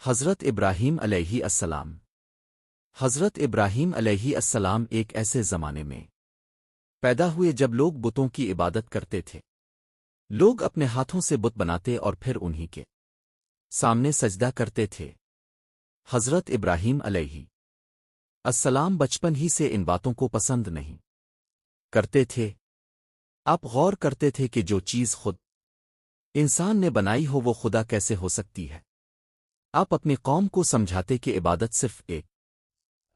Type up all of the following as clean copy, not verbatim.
حضرت ابراہیم علیہ السلام۔ حضرت ابراہیم علیہ السلام ایک ایسے زمانے میں پیدا ہوئے جب لوگ بتوں کی عبادت کرتے تھے۔ لوگ اپنے ہاتھوں سے بت بناتے اور پھر انہی کے سامنے سجدہ کرتے تھے۔ حضرت ابراہیم علیہ السلام بچپن ہی سے ان باتوں کو پسند نہیں کرتے تھے۔ آپ غور کرتے تھے کہ جو چیز خود انسان نے بنائی ہو وہ خدا کیسے ہو سکتی ہے۔ آپ اپنی قوم کو سمجھاتے کہ عبادت صرف ایک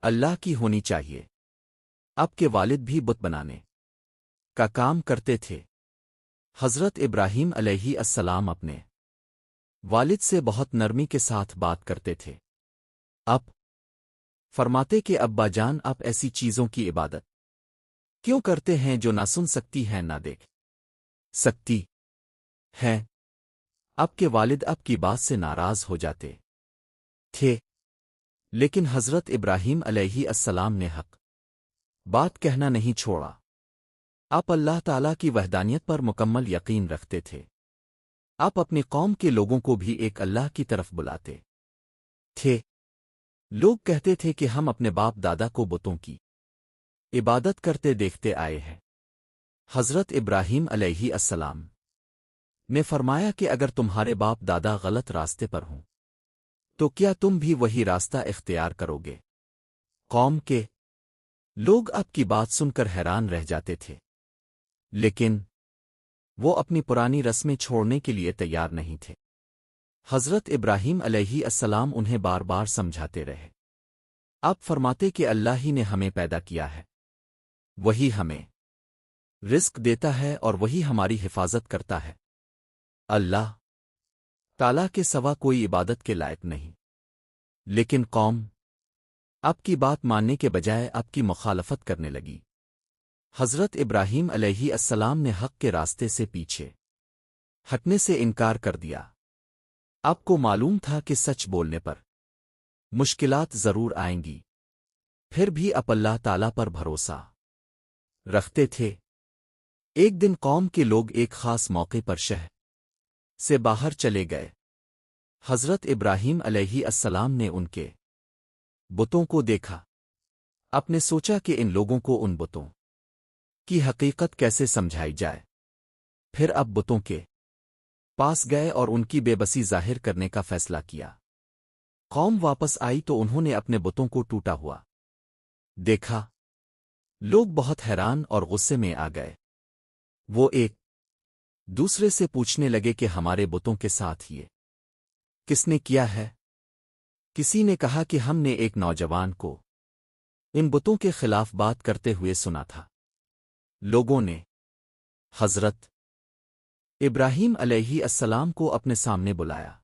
اللہ کی ہونی چاہیے۔ آپ کے والد بھی بت بنانے کا کام کرتے تھے۔ حضرت ابراہیم علیہ السلام اپنے والد سے بہت نرمی کے ساتھ بات کرتے تھے۔ آپ فرماتے کہ ابا جان، آپ ایسی چیزوں کی عبادت کیوں کرتے ہیں جو نہ سن سکتی ہیں نہ دیکھ سکتی ہیں؟ آپ کے والد آپ کی بات سے ناراض ہو جاتے تھے، لیکن حضرت ابراہیم علیہ السلام نے حق بات کہنا نہیں چھوڑا۔ آپ اللہ تعالیٰ کی وحدانیت پر مکمل یقین رکھتے تھے۔ آپ اپنی قوم کے لوگوں کو بھی ایک اللہ کی طرف بلاتے تھے۔ لوگ کہتے تھے کہ ہم اپنے باپ دادا کو بتوں کی عبادت کرتے دیکھتے آئے ہیں۔ حضرت ابراہیم علیہ السلام نے فرمایا کہ اگر تمہارے باپ دادا غلط راستے پر ہوں تو کیا تم بھی وہی راستہ اختیار کرو گے؟ قوم کے لوگ آپ کی بات سن کر حیران رہ جاتے تھے، لیکن وہ اپنی پرانی رسمیں چھوڑنے کے لیے تیار نہیں تھے۔ حضرت ابراہیم علیہ السلام انہیں بار بار سمجھاتے رہے۔ آپ فرماتے کہ اللہ ہی نے ہمیں پیدا کیا ہے، وہی ہمیں رزق دیتا ہے اور وہی ہماری حفاظت کرتا ہے۔ اللہ تعالیٰ کے سوا کوئی عبادت کے لائق نہیں، لیکن قوم آپ کی بات ماننے کے بجائے آپ کی مخالفت کرنے لگی۔ حضرت ابراہیم علیہ السلام نے حق کے راستے سے پیچھے ہٹنے سے انکار کر دیا۔ آپ کو معلوم تھا کہ سچ بولنے پر مشکلات ضرور آئیں گی، پھر بھی آپ اللہ تعالیٰ پر بھروسہ رکھتے تھے۔ ایک دن قوم کے لوگ ایک خاص موقع پر شہر سے باہر چلے گئے۔ حضرت ابراہیم علیہ السلام نے ان کے بتوں کو دیکھا۔ آپ نے سوچا کہ ان لوگوں کو ان بتوں کی حقیقت کیسے سمجھائی جائے۔ پھر اب بتوں کے پاس گئے اور ان کی بے بسی ظاہر کرنے کا فیصلہ کیا۔ قوم واپس آئی تو انہوں نے اپنے بتوں کو ٹوٹا ہوا دیکھا۔ لوگ بہت حیران اور غصے میں آ گئے۔ وہ ایک دوسرے سے پوچھنے لگے کہ ہمارے بتوں کے ساتھ یہ کس نے کیا ہے؟ کسی نے کہا کہ ہم نے ایک نوجوان کو ان بتوں کے خلاف بات کرتے ہوئے سنا تھا۔ لوگوں نے حضرت ابراہیم علیہ السلام کو اپنے سامنے بلایا۔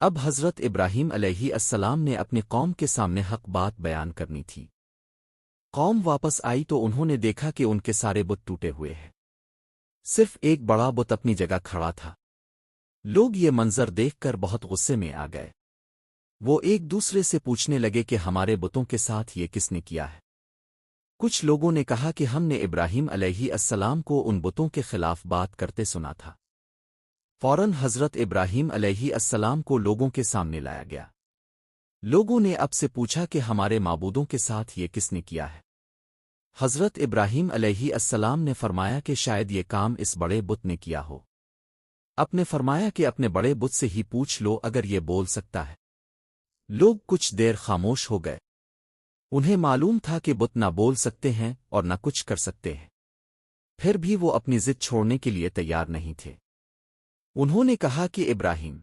اب حضرت ابراہیم علیہ السلام نے اپنی قوم کے سامنے حق بات بیان کرنی تھی۔ قوم واپس آئی تو انہوں نے دیکھا کہ ان کے سارے بت ٹوٹے ہوئے ہیں، صرف ایک بڑا بت اپنی جگہ کھڑا تھا۔ لوگ یہ منظر دیکھ کر بہت غصے میں آ گئے۔ وہ ایک دوسرے سے پوچھنے لگے کہ ہمارے بتوں کے ساتھ یہ کس نے کیا ہے؟ کچھ لوگوں نے کہا کہ ہم نے ابراہیم علیہ السلام کو ان بتوں کے خلاف بات کرتے سنا تھا۔ فوراً حضرت ابراہیم علیہ السلام کو لوگوں کے سامنے لایا گیا۔ لوگوں نے اب سے پوچھا کہ ہمارے معبودوں کے ساتھ یہ کس نے کیا ہے؟ حضرت ابراہیم علیہ السلام نے فرمایا کہ شاید یہ کام اس بڑے بت نے کیا ہو۔ آپ نے فرمایا کہ اپنے بڑے بت سے ہی پوچھ لو اگر یہ بول سکتا ہے۔ لوگ کچھ دیر خاموش ہو گئے۔ انہیں معلوم تھا کہ بت نہ بول سکتے ہیں اور نہ کچھ کر سکتے ہیں، پھر بھی وہ اپنی ضد چھوڑنے کے لیے تیار نہیں تھے۔ انہوں نے کہا کہ ابراہیم،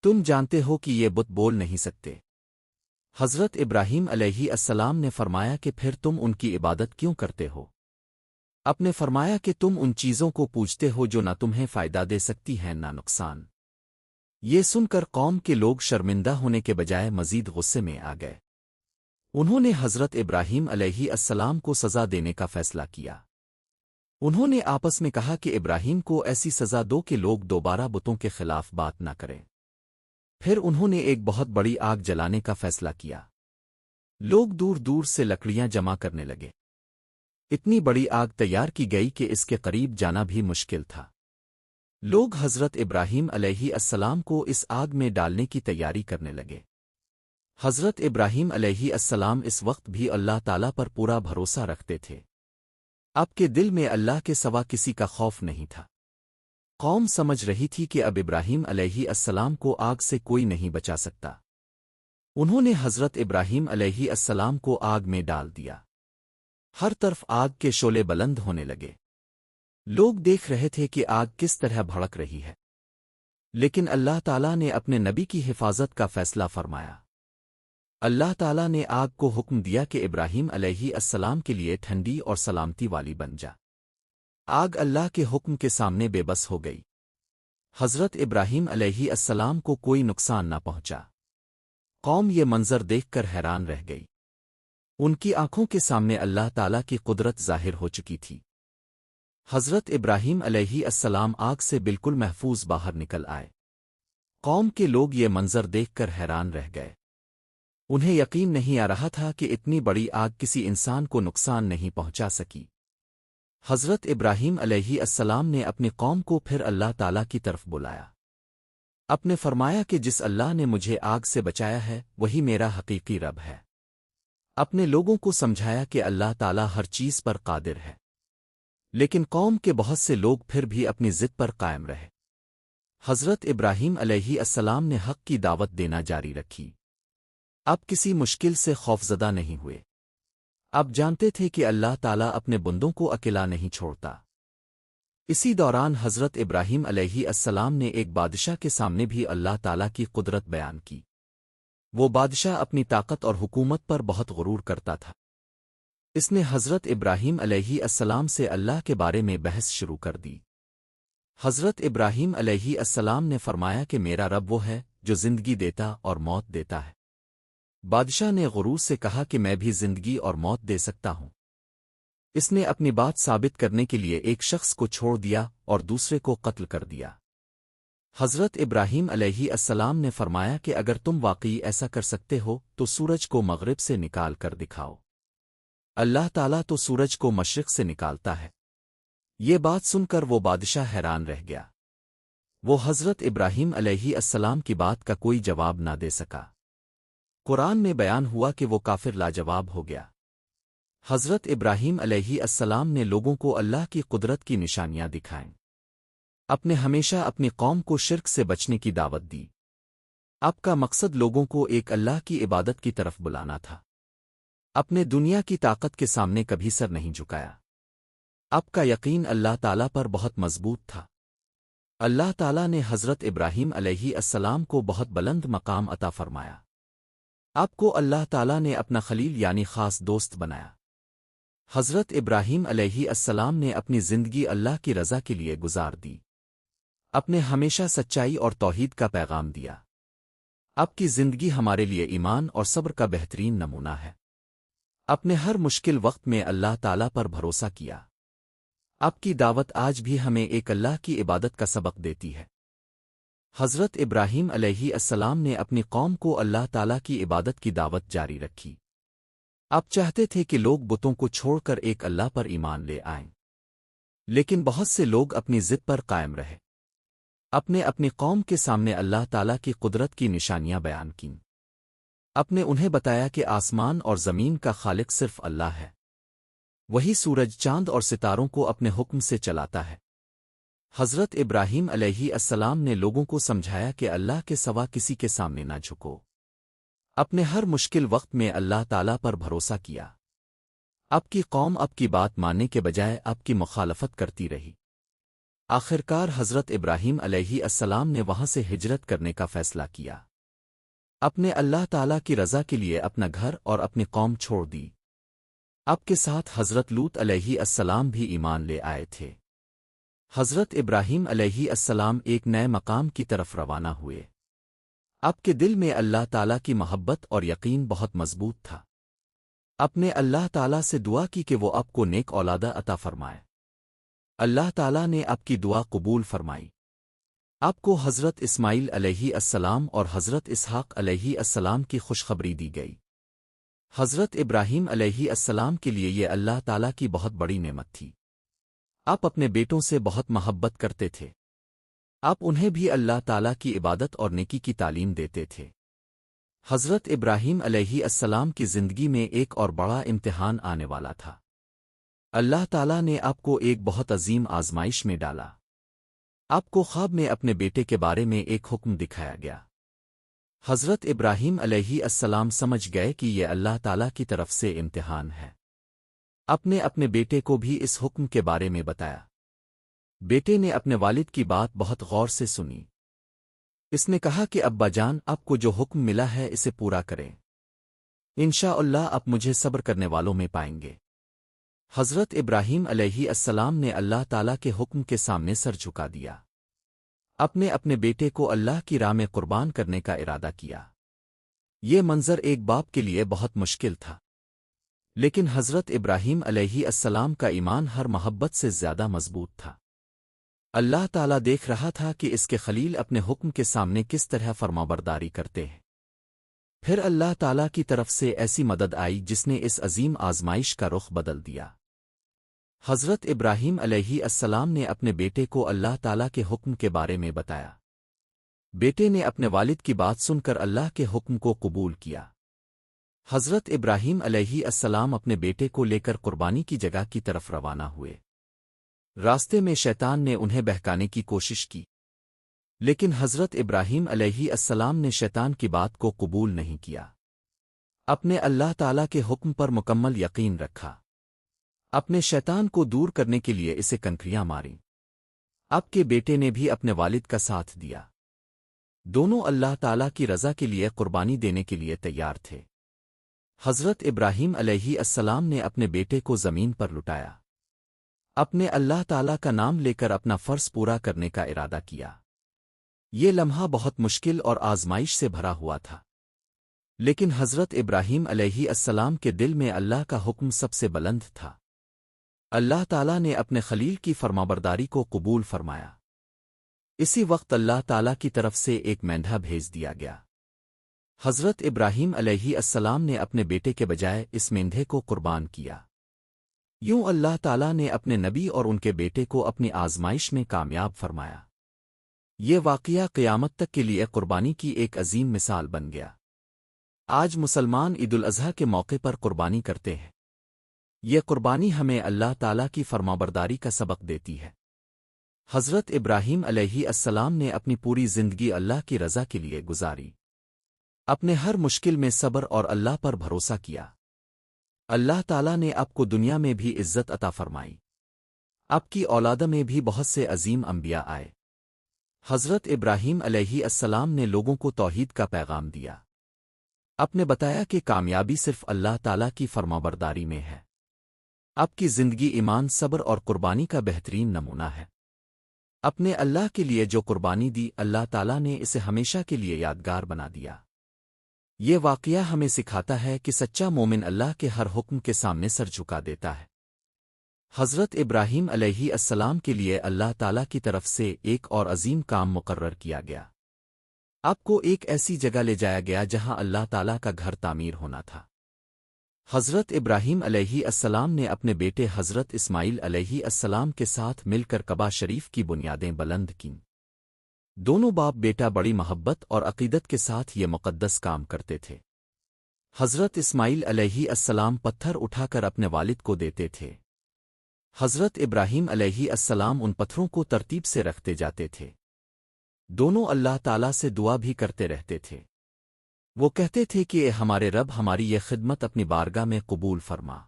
تم جانتے ہو کہ یہ بت بول نہیں سکتے۔ حضرت ابراہیم علیہ السلام نے فرمایا کہ پھر تم ان کی عبادت کیوں کرتے ہو؟ آپ نے فرمایا کہ تم ان چیزوں کو پوجتے ہو جو نہ تمہیں فائدہ دے سکتی ہیں نہ نقصان۔ یہ سن کر قوم کے لوگ شرمندہ ہونے کے بجائے مزید غصے میں آ گئے۔ انہوں نے حضرت ابراہیم علیہ السلام کو سزا دینے کا فیصلہ کیا۔ انہوں نے آپس میں کہا کہ ابراہیم کو ایسی سزا دو کہ لوگ دوبارہ بتوں کے خلاف بات نہ کریں۔ پھر انہوں نے ایک بہت بڑی آگ جلانے کا فیصلہ کیا۔ لوگ دور دور سے لکڑیاں جمع کرنے لگے۔ اتنی بڑی آگ تیار کی گئی کہ اس کے قریب جانا بھی مشکل تھا۔ لوگ حضرت ابراہیم علیہ السلام کو اس آگ میں ڈالنے کی تیاری کرنے لگے۔ حضرت ابراہیم علیہ السلام اس وقت بھی اللہ تعالیٰ پر پورا بھروسہ رکھتے تھے۔ اب کے دل میں اللہ کے سوا کسی کا خوف نہیں تھا۔ قوم سمجھ رہی تھی کہ اب ابراہیم علیہ السلام کو آگ سے کوئی نہیں بچا سکتا۔ انہوں نے حضرت ابراہیم علیہ السلام کو آگ میں ڈال دیا۔ ہر طرف آگ کے شعلے بلند ہونے لگے۔ لوگ دیکھ رہے تھے کہ آگ کس طرح بھڑک رہی ہے، لیکن اللہ تعالیٰ نے اپنے نبی کی حفاظت کا فیصلہ فرمایا۔ اللہ تعالیٰ نے آگ کو حکم دیا کہ ابراہیم علیہ السلام کے لیے ٹھنڈی اور سلامتی والی بن جا۔ آگ اللہ کے حکم کے سامنے بے بس ہو گئی۔ حضرت ابراہیم علیہ السلام کو کوئی نقصان نہ پہنچا۔ قوم یہ منظر دیکھ کر حیران رہ گئی۔ ان کی آنکھوں کے سامنے اللہ تعالیٰ کی قدرت ظاہر ہو چکی تھی۔ حضرت ابراہیم علیہ السلام آگ سے بالکل محفوظ باہر نکل آئے۔ قوم کے لوگ یہ منظر دیکھ کر حیران رہ گئے۔ انہیں یقین نہیں آ رہا تھا کہ اتنی بڑی آگ کسی انسان کو نقصان نہیں پہنچا سکی۔ حضرت ابراہیم علیہ السلام نے اپنی قوم کو پھر اللہ تعالیٰ کی طرف بلایا۔ اپنے فرمایا کہ جس اللہ نے مجھے آگ سے بچایا ہے وہی میرا حقیقی رب ہے۔ اپنے لوگوں کو سمجھایا کہ اللہ تعالیٰ ہر چیز پر قادر ہے، لیکن قوم کے بہت سے لوگ پھر بھی اپنی ضد پر قائم رہے۔ حضرت ابراہیم علیہ السلام نے حق کی دعوت دینا جاری رکھی۔ اب کسی مشکل سے خوفزدہ نہیں ہوئے۔ اب جانتے تھے کہ اللہ تعالیٰ اپنے بندوں کو اکیلا نہیں چھوڑتا۔ اسی دوران حضرت ابراہیم علیہ السلام نے ایک بادشاہ کے سامنے بھی اللہ تعالیٰ کی قدرت بیان کی۔ وہ بادشاہ اپنی طاقت اور حکومت پر بہت غرور کرتا تھا۔ اس نے حضرت ابراہیم علیہ السلام سے اللہ کے بارے میں بحث شروع کر دی۔ حضرت ابراہیم علیہ السلام نے فرمایا کہ میرا رب وہ ہے جو زندگی دیتا اور موت دیتا ہے۔ بادشاہ نے غرور سے کہا کہ میں بھی زندگی اور موت دے سکتا ہوں۔ اس نے اپنی بات ثابت کرنے کے لیے ایک شخص کو چھوڑ دیا اور دوسرے کو قتل کر دیا۔ حضرت ابراہیم علیہ السلام نے فرمایا کہ اگر تم واقعی ایسا کر سکتے ہو تو سورج کو مغرب سے نکال کر دکھاؤ۔ اللہ تعالیٰ تو سورج کو مشرق سے نکالتا ہے۔ یہ بات سن کر وہ بادشاہ حیران رہ گیا۔ وہ حضرت ابراہیم علیہ السلام کی بات کا کوئی جواب نہ دے سکا۔ قرآن میں بیان ہوا کہ وہ کافر لاجواب ہو گیا۔ حضرت ابراہیم علیہ السلام نے لوگوں کو اللہ کی قدرت کی نشانیاں دکھائیں۔ اپنے ہمیشہ اپنی قوم کو شرک سے بچنے کی دعوت دی۔ آپ کا مقصد لوگوں کو ایک اللہ کی عبادت کی طرف بلانا تھا۔ اپنے دنیا کی طاقت کے سامنے کبھی سر نہیں جھکایا۔ آپ کا یقین اللہ تعالیٰ پر بہت مضبوط تھا۔ اللہ تعالیٰ نے حضرت ابراہیم علیہ السلام کو بہت بلند مقام عطا فرمایا۔ آپ کو اللہ تعالیٰ نے اپنا خلیل یعنی خاص دوست بنایا۔ حضرت ابراہیم علیہ السلام نے اپنی زندگی اللہ کی رضا کے لیے گزار دی۔ اپنے ہمیشہ سچائی اور توحید کا پیغام دیا۔ آپ کی زندگی ہمارے لیے ایمان اور صبر کا بہترین نمونہ ہے۔ اپنے ہر مشکل وقت میں اللہ تعالیٰ پر بھروسہ کیا۔ آپ کی دعوت آج بھی ہمیں ایک اللہ کی عبادت کا سبق دیتی ہے۔ حضرت ابراہیم علیہ السلام نے اپنی قوم کو اللہ تعالیٰ کی عبادت کی دعوت جاری رکھی۔ آپ چاہتے تھے کہ لوگ بتوں کو چھوڑ کر ایک اللہ پر ایمان لے آئیں، لیکن بہت سے لوگ اپنی ضد پر قائم رہے۔ اپنی قوم کے سامنے اللہ تعالیٰ کی قدرت کی نشانیاں بیان کیں۔ نے انہیں بتایا کہ آسمان اور زمین کا خالق صرف اللہ ہے۔ وہی سورج چاند اور ستاروں کو اپنے حکم سے چلاتا ہے۔ حضرت ابراہیم علیہ السلام نے لوگوں کو سمجھایا کہ اللہ کے سوا کسی کے سامنے نہ جھکو۔ اپنے ہر مشکل وقت میں اللہ تعالیٰ پر بھروسہ کیا۔ آپ کی قوم آپ کی بات ماننے کے بجائے آپ کی مخالفت کرتی رہی۔ آخرکار حضرت ابراہیم علیہ السلام نے وہاں سے ہجرت کرنے کا فیصلہ کیا۔ اپنے اللہ تعالیٰ کی رضا کے لیے اپنا گھر اور اپنی قوم چھوڑ دی۔ آپ کے ساتھ حضرت لوط علیہ السلام بھی ایمان لے آئے تھے۔ حضرت ابراہیم علیہ السلام ایک نئے مقام کی طرف روانہ ہوئے۔ آپ کے دل میں اللہ تعالیٰ کی محبت اور یقین بہت مضبوط تھا۔ آپ نے اللہ تعالیٰ سے دعا کی کہ وہ آپ کو نیک اولادہ عطا فرمائے۔ اللہ تعالیٰ نے آپ کی دعا قبول فرمائی۔ آپ کو حضرت اسماعیل علیہ السلام اور حضرت اسحاق علیہ السلام کی خوشخبری دی گئی۔ حضرت ابراہیم علیہ السلام کے لیے یہ اللہ تعالیٰ کی بہت بڑی نعمت تھی۔ آپ اپنے بیٹوں سے بہت محبت کرتے تھے۔ آپ انہیں بھی اللہ تعالیٰ کی عبادت اور نیکی کی تعلیم دیتے تھے۔ حضرت ابراہیم علیہ السلام کی زندگی میں ایک اور بڑا امتحان آنے والا تھا۔ اللہ تعالیٰ نے آپ کو ایک بہت عظیم آزمائش میں ڈالا۔ آپ کو خواب میں اپنے بیٹے کے بارے میں ایک حکم دکھایا گیا۔ حضرت ابراہیم علیہ السلام سمجھ گئے کہ یہ اللہ تعالیٰ کی طرف سے امتحان ہے۔ اپنے بیٹے کو بھی اس حکم کے بارے میں بتایا۔ بیٹے نے اپنے والد کی بات بہت غور سے سنی۔ اس نے کہا کہ ابا جان، آپ کو جو حکم ملا ہے اسے پورا کریں۔ انشاءاللہ آپ مجھے صبر کرنے والوں میں پائیں گے۔ حضرت ابراہیم علیہ السلام نے اللہ تعالیٰ کے حکم کے سامنے سر جھکا دیا۔ اپنے بیٹے کو اللہ کی راہ میں قربان کرنے کا ارادہ کیا۔ یہ منظر ایک باپ کے لیے بہت مشکل تھا، لیکن حضرت ابراہیم علیہ السلام کا ایمان ہر محبت سے زیادہ مضبوط تھا۔ اللہ تعالیٰ دیکھ رہا تھا کہ اس کے خلیل اپنے حکم کے سامنے کس طرح فرمانبرداری کرتے ہیں۔ پھر اللہ تعالیٰ کی طرف سے ایسی مدد آئی جس نے اس عظیم آزمائش کا رخ بدل دیا۔ حضرت ابراہیم علیہ السلام نے اپنے بیٹے کو اللہ تعالیٰ کے حکم کے بارے میں بتایا۔ بیٹے نے اپنے والد کی بات سن کر اللہ کے حکم کو قبول کیا۔ حضرت ابراہیم علیہ السلام اپنے بیٹے کو لے کر قربانی کی جگہ کی طرف روانہ ہوئے۔ راستے میں شیطان نے انہیں بہکانے کی کوشش کی، لیکن حضرت ابراہیم علیہ السلام نے شیطان کی بات کو قبول نہیں کیا۔ اپنے اللہ تعالیٰ کے حکم پر مکمل یقین رکھا۔ اپنے شیطان کو دور کرنے کے لیے اسے کنکریاں ماریں۔ آپ کے بیٹے نے بھی اپنے والد کا ساتھ دیا۔ دونوں اللہ تعالیٰ کی رضا کے لیے قربانی دینے کے لیے تیار تھے۔ حضرت ابراہیم علیہ السلام نے اپنے بیٹے کو زمین پر لٹایا۔ اپنے اللہ تعالیٰ کا نام لے کر اپنا فرض پورا کرنے کا ارادہ کیا۔ یہ لمحہ بہت مشکل اور آزمائش سے بھرا ہوا تھا، لیکن حضرت ابراہیم علیہ السلام کے دل میں اللہ کا حکم سب سے بلند تھا۔ اللہ تعالیٰ نے اپنے خلیل کی فرمانبرداری کو قبول فرمایا۔ اسی وقت اللہ تعالیٰ کی طرف سے ایک مینڈھا بھیج دیا گیا۔ حضرت ابراہیم علیہ السلام نے اپنے بیٹے کے بجائے اس مینڈھے کو قربان کیا۔ یوں اللہ تعالیٰ نے اپنے نبی اور ان کے بیٹے کو اپنی آزمائش میں کامیاب فرمایا۔ یہ واقعہ قیامت تک کے لیے قربانی کی ایک عظیم مثال بن گیا۔ آج مسلمان عید الاضحیٰ کے موقع پر قربانی کرتے ہیں۔ یہ قربانی ہمیں اللہ تعالیٰ کی فرمانبرداری کا سبق دیتی ہے۔ حضرت ابراہیم علیہ السلام نے اپنی پوری زندگی اللہ کی رضا کے لیے گزاری۔ اپنے ہر مشکل میں صبر اور اللہ پر بھروسہ کیا۔ اللہ تعالیٰ نے آپ کو دنیا میں بھی عزت عطا فرمائی۔ آپ کی اولاد میں بھی بہت سے عظیم انبیاء آئے۔ حضرت ابراہیم علیہ السلام نے لوگوں کو توحید کا پیغام دیا۔ آپ نے بتایا کہ کامیابی صرف اللہ تعالیٰ کی فرمانبرداری میں ہے۔ آپ کی زندگی ایمان، صبر اور قربانی کا بہترین نمونہ ہے۔ اپنے اللہ کے لیے جو قربانی دی، اللہ تعالیٰ نے اسے ہمیشہ کے لیے یادگار بنا دیا۔ یہ واقعہ ہمیں سکھاتا ہے کہ سچا مومن اللہ کے ہر حکم کے سامنے سر جھکا دیتا ہے۔ حضرت ابراہیم علیہ السلام کے لیے اللہ تعالیٰ کی طرف سے ایک اور عظیم کام مقرر کیا گیا۔ آپ کو ایک ایسی جگہ لے جایا گیا جہاں اللہ تعالیٰ کا گھر تعمیر ہونا تھا۔ حضرت ابراہیم علیہ السلام نے اپنے بیٹے حضرت اسماعیل علیہ السلام کے ساتھ مل کر کعبہ شریف کی بنیادیں بلند کیں۔ دونوں باپ بیٹا بڑی محبت اور عقیدت کے ساتھ یہ مقدس کام کرتے تھے۔ حضرت اسماعیل علیہ السلام پتھر اٹھا کر اپنے والد کو دیتے تھے۔ حضرت ابراہیم علیہ السلام ان پتھروں کو ترتیب سے رکھتے جاتے تھے۔ دونوں اللہ تعالیٰ سے دعا بھی کرتے رہتے تھے۔ وہ کہتے تھے کہ اے ہمارے رب، ہماری یہ خدمت اپنی بارگاہ میں قبول فرما۔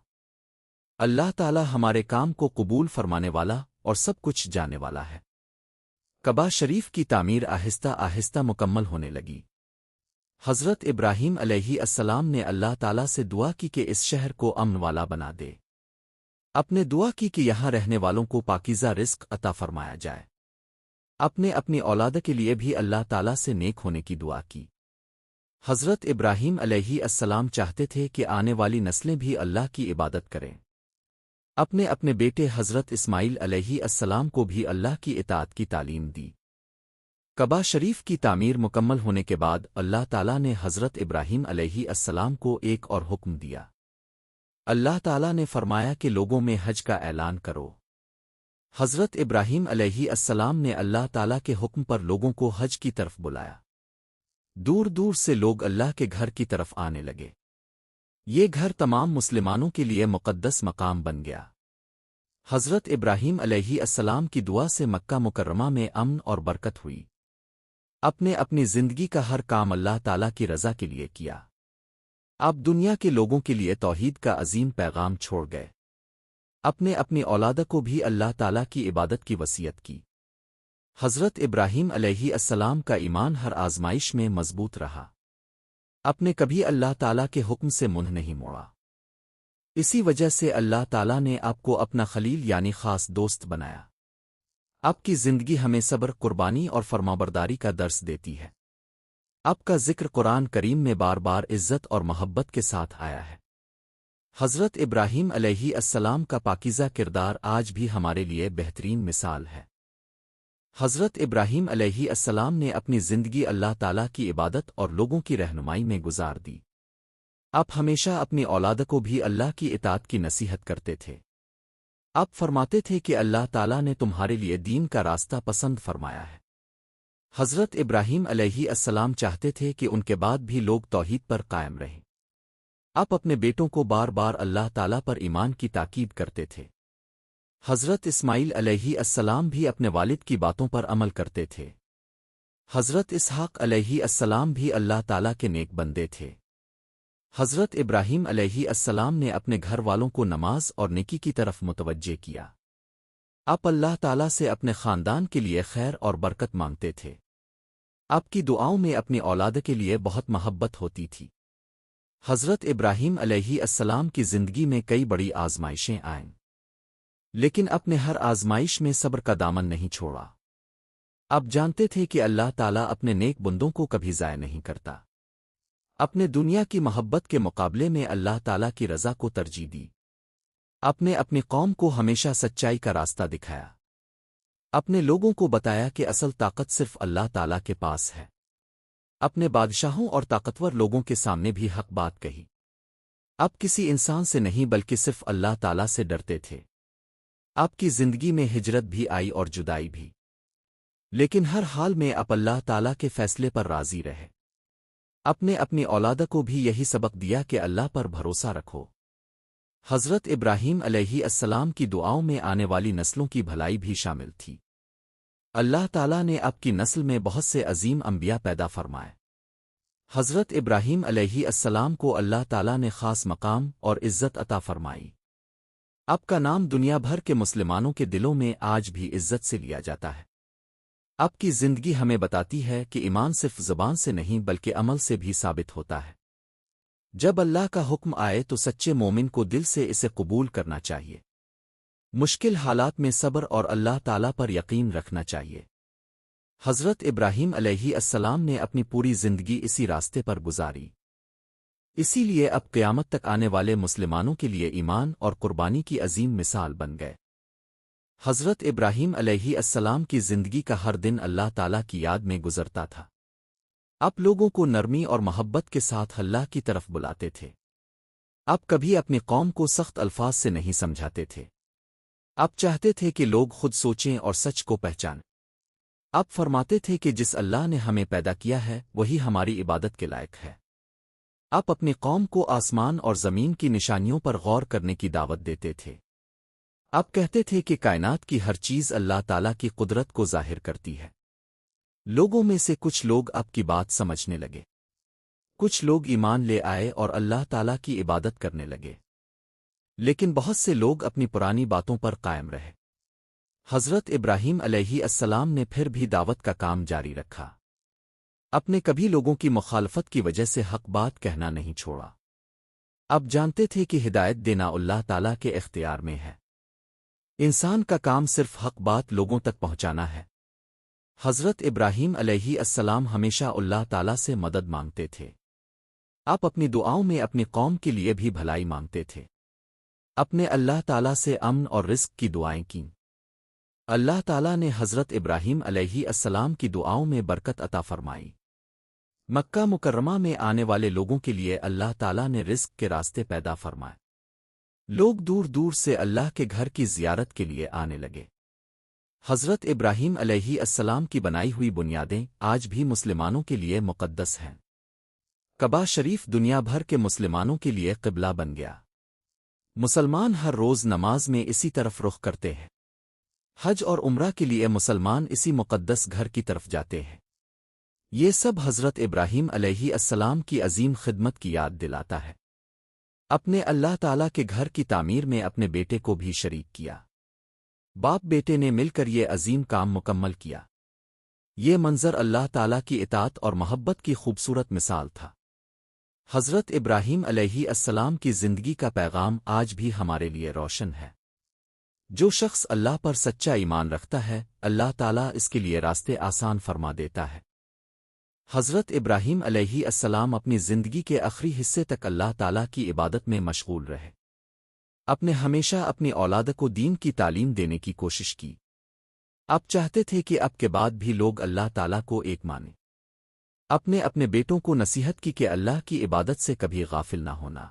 اللہ تعالیٰ ہمارے کام کو قبول فرمانے والا اور سب کچھ جانے والا ہے۔ کعبہ شریف کی تعمیر آہستہ آہستہ مکمل ہونے لگی۔ حضرت ابراہیم علیہ السلام نے اللہ تعالیٰ سے دعا کی کہ اس شہر کو امن والا بنا دے۔ اپنے دعا کی کہ یہاں رہنے والوں کو پاکیزہ رزق عطا فرمایا جائے۔ اپنی اولاد کے لیے بھی اللہ تعالیٰ سے نیک ہونے کی دعا کی۔ حضرت ابراہیم علیہ السلام چاہتے تھے کہ آنے والی نسلیں بھی اللہ کی عبادت کریں۔ اپنے بیٹے حضرت اسماعیل علیہ السلام کو بھی اللہ کی اطاعت کی تعلیم دی۔ کعبہ شریف کی تعمیر مکمل ہونے کے بعد اللہ تعالیٰ نے حضرت ابراہیم علیہ السلام کو ایک اور حکم دیا۔ اللہ تعالیٰ نے فرمایا کہ لوگوں میں حج کا اعلان کرو۔ حضرت ابراہیم علیہ السلام نے اللہ تعالیٰ کے حکم پر لوگوں کو حج کی طرف بلایا۔ دور دور سے لوگ اللہ کے گھر کی طرف آنے لگے۔ یہ گھر تمام مسلمانوں کے لیے مقدس مقام بن گیا۔ حضرت ابراہیم علیہ السلام کی دعا سے مکہ مکرمہ میں امن اور برکت ہوئی۔ اپنی زندگی کا ہر کام اللہ تعالیٰ کی رضا کے لیے کیا۔ آپ دنیا کے لوگوں کے لیے توحید کا عظیم پیغام چھوڑ گئے۔ اپنی اولاد کو بھی اللہ تعالیٰ کی عبادت کی وصیت کی۔ حضرت ابراہیم علیہ السلام کا ایمان ہر آزمائش میں مضبوط رہا۔ کبھی اللہ تعالیٰ کے حکم سے منہ نہیں موڑا۔ اسی وجہ سے اللہ تعالیٰ نے آپ کو اپنا خلیل یعنی خاص دوست بنایا۔ آپ کی زندگی ہمیں صبر، قربانی اور فرمانبرداری کا درس دیتی ہے۔ آپ کا ذکر قرآن کریم میں بار بار عزت اور محبت کے ساتھ آیا ہے۔ حضرت ابراہیم علیہ السلام کا پاکیزہ کردار آج بھی ہمارے لیے بہترین مثال ہے۔ حضرت ابراہیم علیہ السلام نے اپنی زندگی اللہ تعالیٰ کی عبادت اور لوگوں کی رہنمائی میں گزار دی۔ آپ ہمیشہ اپنی اولاد کو بھی اللہ کی اطاعت کی نصیحت کرتے تھے۔ آپ فرماتے تھے کہ اللہ تعالیٰ نے تمہارے لیے دین کا راستہ پسند فرمایا ہے۔ حضرت ابراہیم علیہ السلام چاہتے تھے کہ ان کے بعد بھی لوگ توحید پر قائم رہیں۔ آپ اپنے بیٹوں کو بار بار اللہ تعالیٰ پر ایمان کی تاکید کرتے تھے۔ حضرت اسماعیل علیہ السلام بھی اپنے والد کی باتوں پر عمل کرتے تھے۔ حضرت اسحاق علیہ السلام بھی اللہ تعالیٰ کے نیک بندے تھے۔ حضرت ابراہیم علیہ السلام نے اپنے گھر والوں کو نماز اور نیکی کی طرف متوجہ کیا۔ آپ اللہ تعالیٰ سے اپنے خاندان کے لیے خیر اور برکت مانگتے تھے۔ آپ کی دعاؤں میں اپنی اولاد کے لیے بہت محبت ہوتی تھی۔ حضرت ابراہیم علیہ السلام کی زندگی میں کئی بڑی آزمائشیں آئیں، لیکن اپنے ہر آزمائش میں صبر کا دامن نہیں چھوڑا۔ آپ جانتے تھے کہ اللہ تعالیٰ اپنے نیک بندوں کو کبھی ضائع نہیں کرتا۔ اپنے دنیا کی محبت کے مقابلے میں اللہ تعالیٰ کی رضا کو ترجیح دی۔ اپنی قوم کو ہمیشہ سچائی کا راستہ دکھایا۔ اپنے لوگوں کو بتایا کہ اصل طاقت صرف اللہ تعالیٰ کے پاس ہے۔ اپنے بادشاہوں اور طاقتور لوگوں کے سامنے بھی حق بات کہی۔ آپ کسی انسان سے نہیں بلکہ صرف اللہ تعالیٰ سے ڈرتے تھے۔ آپ کی زندگی میں ہجرت بھی آئی اور جدائی بھی، لیکن ہر حال میں آپ اللہ تعالیٰ کے فیصلے پر راضی رہے۔ اپنی اولاد کو بھی یہی سبق دیا کہ اللہ پر بھروسہ رکھو۔ حضرت ابراہیم علیہ السلام کی دعاؤں میں آنے والی نسلوں کی بھلائی بھی شامل تھی۔ اللہ تعالیٰ نے آپ کی نسل میں بہت سے عظیم انبیاء پیدا فرمائے۔ حضرت ابراہیم علیہ السلام کو اللہ تعالیٰ نے خاص مقام اور عزت عطا فرمائی۔ آپ کا نام دنیا بھر کے مسلمانوں کے دلوں میں آج بھی عزت سے لیا جاتا ہے۔ آپ کی زندگی ہمیں بتاتی ہے کہ ایمان صرف زبان سے نہیں بلکہ عمل سے بھی ثابت ہوتا ہے۔ جب اللہ کا حکم آئے تو سچے مومن کو دل سے اسے قبول کرنا چاہیے۔ مشکل حالات میں صبر اور اللہ تعالیٰ پر یقین رکھنا چاہیے۔ حضرت ابراہیم علیہ السلام نے اپنی پوری زندگی اسی راستے پر گزاری۔ اسی لیے اب قیامت تک آنے والے مسلمانوں کے لیے ایمان اور قربانی کی عظیم مثال بن گئے۔ حضرت ابراہیم علیہ السلام کی زندگی کا ہر دن اللہ تعالیٰ کی یاد میں گزرتا تھا۔ آپ لوگوں کو نرمی اور محبت کے ساتھ اللہ کی طرف بلاتے تھے۔ آپ کبھی اپنی قوم کو سخت الفاظ سے نہیں سمجھاتے تھے۔ آپ چاہتے تھے کہ لوگ خود سوچیں اور سچ کو پہچانیں۔ آپ فرماتے تھے کہ جس اللہ نے ہمیں پیدا کیا ہے وہی ہماری عبادت کے لائق ہے۔ آپ اپنی قوم کو آسمان اور زمین کی نشانیوں پر غور کرنے کی دعوت دیتے تھے۔ آپ کہتے تھے کہ کائنات کی ہر چیز اللہ تعالیٰ کی قدرت کو ظاہر کرتی ہے۔ لوگوں میں سے کچھ لوگ آپ کی بات سمجھنے لگے، کچھ لوگ ایمان لے آئے اور اللہ تعالیٰ کی عبادت کرنے لگے، لیکن بہت سے لوگ اپنی پرانی باتوں پر قائم رہے۔ حضرت ابراہیم علیہ السلام نے پھر بھی دعوت کا کام جاری رکھا۔ کبھی لوگوں کی مخالفت کی وجہ سے حق بات کہنا نہیں چھوڑا۔ آپ جانتے تھے کہ ہدایت دینا اللہ تعالیٰ کے اختیار میں ہے۔ انسان کا کام صرف حق بات لوگوں تک پہنچانا ہے۔ حضرت ابراہیم علیہ السلام ہمیشہ اللہ تعالیٰ سے مدد مانگتے تھے۔ آپ اپنی دعاؤں میں اپنی قوم کے لیے بھی بھلائی مانگتے تھے۔ اللہ تعالیٰ سے امن اور رزق کی دعائیں کیں۔ اللہ تعالیٰ نے حضرت ابراہیم علیہ السلام کی دعاؤں میں برکت عطا فرمائی۔ مکہ مکرمہ میں آنے والے لوگوں کے لیے اللہ تعالیٰ نے رزق کے راستے پیدا فرمائے۔ لوگ دور دور سے اللہ کے گھر کی زیارت کے لیے آنے لگے۔ حضرت ابراہیم علیہ السلام کی بنائی ہوئی بنیادیں آج بھی مسلمانوں کے لیے مقدس ہیں۔ کعبہ شریف دنیا بھر کے مسلمانوں کے لیے قبلہ بن گیا۔ مسلمان ہر روز نماز میں اسی طرف رخ کرتے ہیں۔ حج اور عمرہ کے لیے مسلمان اسی مقدس گھر کی طرف جاتے ہیں۔ یہ سب حضرت ابراہیم علیہ السلام کی عظیم خدمت کی یاد دلاتا ہے۔ اپنے اللہ تعالیٰ کے گھر کی تعمیر میں اپنے بیٹے کو بھی شریک کیا۔ باپ بیٹے نے مل کر یہ عظیم کام مکمل کیا۔ یہ منظر اللہ تعالیٰ کی اطاعت اور محبت کی خوبصورت مثال تھا۔ حضرت ابراہیم علیہ السلام کی زندگی کا پیغام آج بھی ہمارے لیے روشن ہے۔ جو شخص اللہ پر سچا ایمان رکھتا ہے، اللہ تعالیٰ اس کے لیے راستے آسان فرما دیتا ہے۔ حضرت ابراہیم علیہ السلام اپنی زندگی کے آخری حصے تک اللہ تعالیٰ کی عبادت میں مشغول رہے۔ اپنے ہمیشہ اپنی اولاد کو دین کی تعلیم دینے کی کوشش کی۔ آپ چاہتے تھے کہ اب کے بعد بھی لوگ اللہ تعالیٰ کو ایک مانیں۔ اپنے بیٹوں کو نصیحت کی کہ اللہ کی عبادت سے کبھی غافل نہ ہونا۔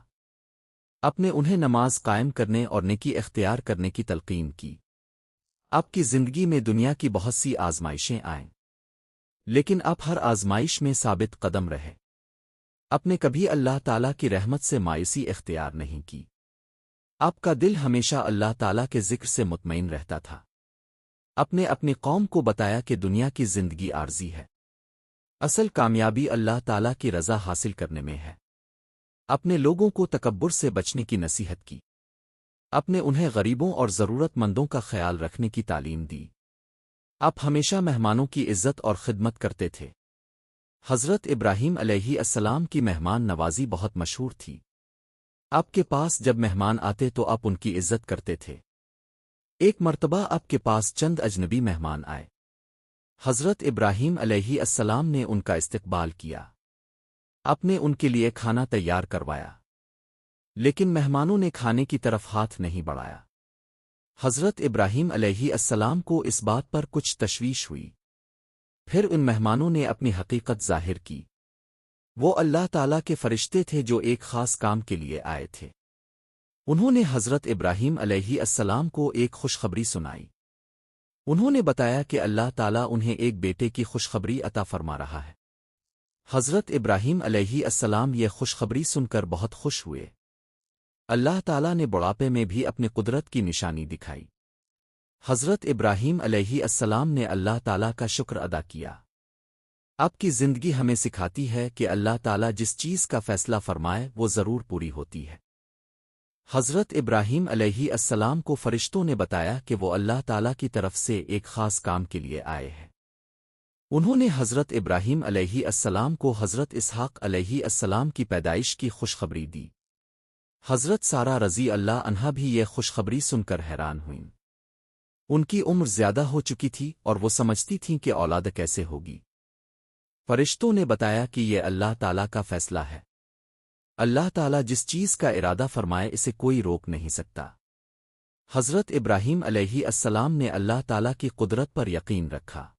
انہیں نماز قائم کرنے اور نیکی اختیار کرنے کی تلقین کی۔ آپ کی زندگی میں دنیا کی بہت سی آزمائشیں آئیں، لیکن آپ ہر آزمائش میں ثابت قدم رہے۔ کبھی اللہ تعالیٰ کی رحمت سے مایوسی اختیار نہیں کی۔ آپ کا دل ہمیشہ اللہ تعالیٰ کے ذکر سے مطمئن رہتا تھا۔ اپنی قوم کو بتایا کہ دنیا کی زندگی عارضی ہے، اصل کامیابی اللہ تعالیٰ کی رضا حاصل کرنے میں ہے۔ اپنے لوگوں کو تکبر سے بچنے کی نصیحت کی۔ انہیں غریبوں اور ضرورت مندوں کا خیال رکھنے کی تعلیم دی۔ آپ ہمیشہ مہمانوں کی عزت اور خدمت کرتے تھے۔ حضرت ابراہیم علیہ السلام کی مہمان نوازی بہت مشہور تھی۔ آپ کے پاس جب مہمان آتے تو آپ ان کی عزت کرتے تھے۔ ایک مرتبہ آپ کے پاس چند اجنبی مہمان آئے۔ حضرت ابراہیم علیہ السلام نے ان کا استقبال کیا۔ آپ نے ان کے لیے کھانا تیار کروایا، لیکن مہمانوں نے کھانے کی طرف ہاتھ نہیں بڑھایا۔ حضرت ابراہیم علیہ السلام کو اس بات پر کچھ تشویش ہوئی۔ پھر ان مہمانوں نے اپنی حقیقت ظاہر کی۔ وہ اللہ تعالیٰ کے فرشتے تھے جو ایک خاص کام کے لیے آئے تھے۔ انہوں نے حضرت ابراہیم علیہ السلام کو ایک خوشخبری سنائی۔ انہوں نے بتایا کہ اللہ تعالیٰ انہیں ایک بیٹے کی خوشخبری عطا فرما رہا ہے۔ حضرت ابراہیم علیہ السلام یہ خوشخبری سن کر بہت خوش ہوئے۔ اللہ تعالیٰ نے بڑھاپے میں بھی اپنی قدرت کی نشانی دکھائی۔ حضرت ابراہیم علیہ السلام نے اللہ تعالیٰ کا شکر ادا کیا۔ آپ کی زندگی ہمیں سکھاتی ہے کہ اللہ تعالیٰ جس چیز کا فیصلہ فرمائے وہ ضرور پوری ہوتی ہے۔ حضرت ابراہیم علیہ السلام کو فرشتوں نے بتایا کہ وہ اللہ تعالیٰ کی طرف سے ایک خاص کام کے لیے آئے ہیں۔ انہوں نے حضرت ابراہیم علیہ السلام کو حضرت اسحاق علیہ السلام کی پیدائش کی خوشخبری دی۔ حضرت سارہ رضی اللہ عنہا بھی یہ خوشخبری سن کر حیران ہوئیں۔ ان کی عمر زیادہ ہو چکی تھی اور وہ سمجھتی تھیں کہ اولاد کیسے ہوگی۔ فرشتوں نے بتایا کہ یہ اللہ تعالیٰ کا فیصلہ ہے۔ اللہ تعالیٰ جس چیز کا ارادہ فرمائے اسے کوئی روک نہیں سکتا۔ حضرت ابراہیم علیہ السلام نے اللہ تعالیٰ کی قدرت پر یقین رکھا۔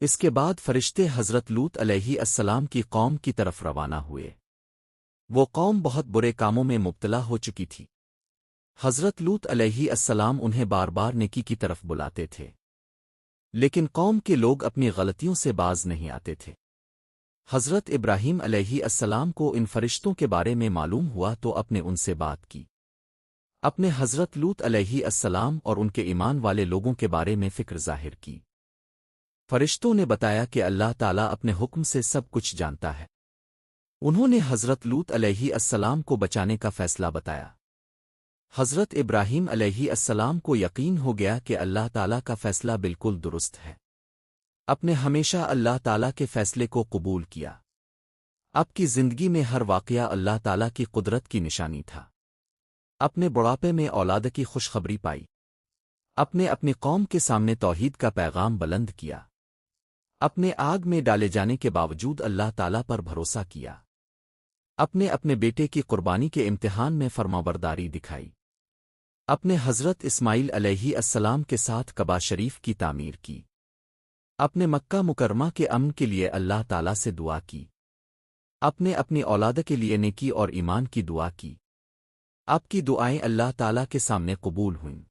اس کے بعد فرشتے حضرت لوط علیہ السلام کی قوم کی طرف روانہ ہوئے۔ وہ قوم بہت برے کاموں میں مبتلا ہو چکی تھی۔ حضرت لوط علیہ السلام انہیں بار بار نیکی کی طرف بلاتے تھے، لیکن قوم کے لوگ اپنی غلطیوں سے باز نہیں آتے تھے۔ حضرت ابراہیم علیہ السلام کو ان فرشتوں کے بارے میں معلوم ہوا تو اپنے ان سے بات کی۔ حضرت لوط علیہ السلام اور ان کے ایمان والے لوگوں کے بارے میں فکر ظاہر کی۔ فرشتوں نے بتایا کہ اللہ تعالیٰ اپنے حکم سے سب کچھ جانتا ہے۔ انہوں نے حضرت لوط علیہ السلام کو بچانے کا فیصلہ بتایا۔ حضرت ابراہیم علیہ السلام کو یقین ہو گیا کہ اللہ تعالیٰ کا فیصلہ بالکل درست ہے۔ ہمیشہ اللہ تعالیٰ کے فیصلے کو قبول کیا۔ آپ کی زندگی میں ہر واقعہ اللہ تعالیٰ کی قدرت کی نشانی تھا۔ اپنے بڑھاپے میں اولاد کی خوشخبری پائی۔ اپنی قوم کے سامنے توحید کا پیغام بلند کیا۔ اپنے آگ میں ڈالے جانے کے باوجود اللہ تعالیٰ پر بھروسہ کیا۔ اپنے بیٹے کی قربانی کے امتحان میں فرمانبرداری دکھائی۔ حضرت اسماعیل علیہ السلام کے ساتھ کعبہ شریف کی تعمیر کی۔ مکہ مکرمہ کے امن کے لیے اللہ تعالیٰ سے دعا کی۔ اپنی اولاد کے لیے نیکی اور ایمان کی دعا کی۔ آپ کی دعائیں اللہ تعالیٰ کے سامنے قبول ہوئیں۔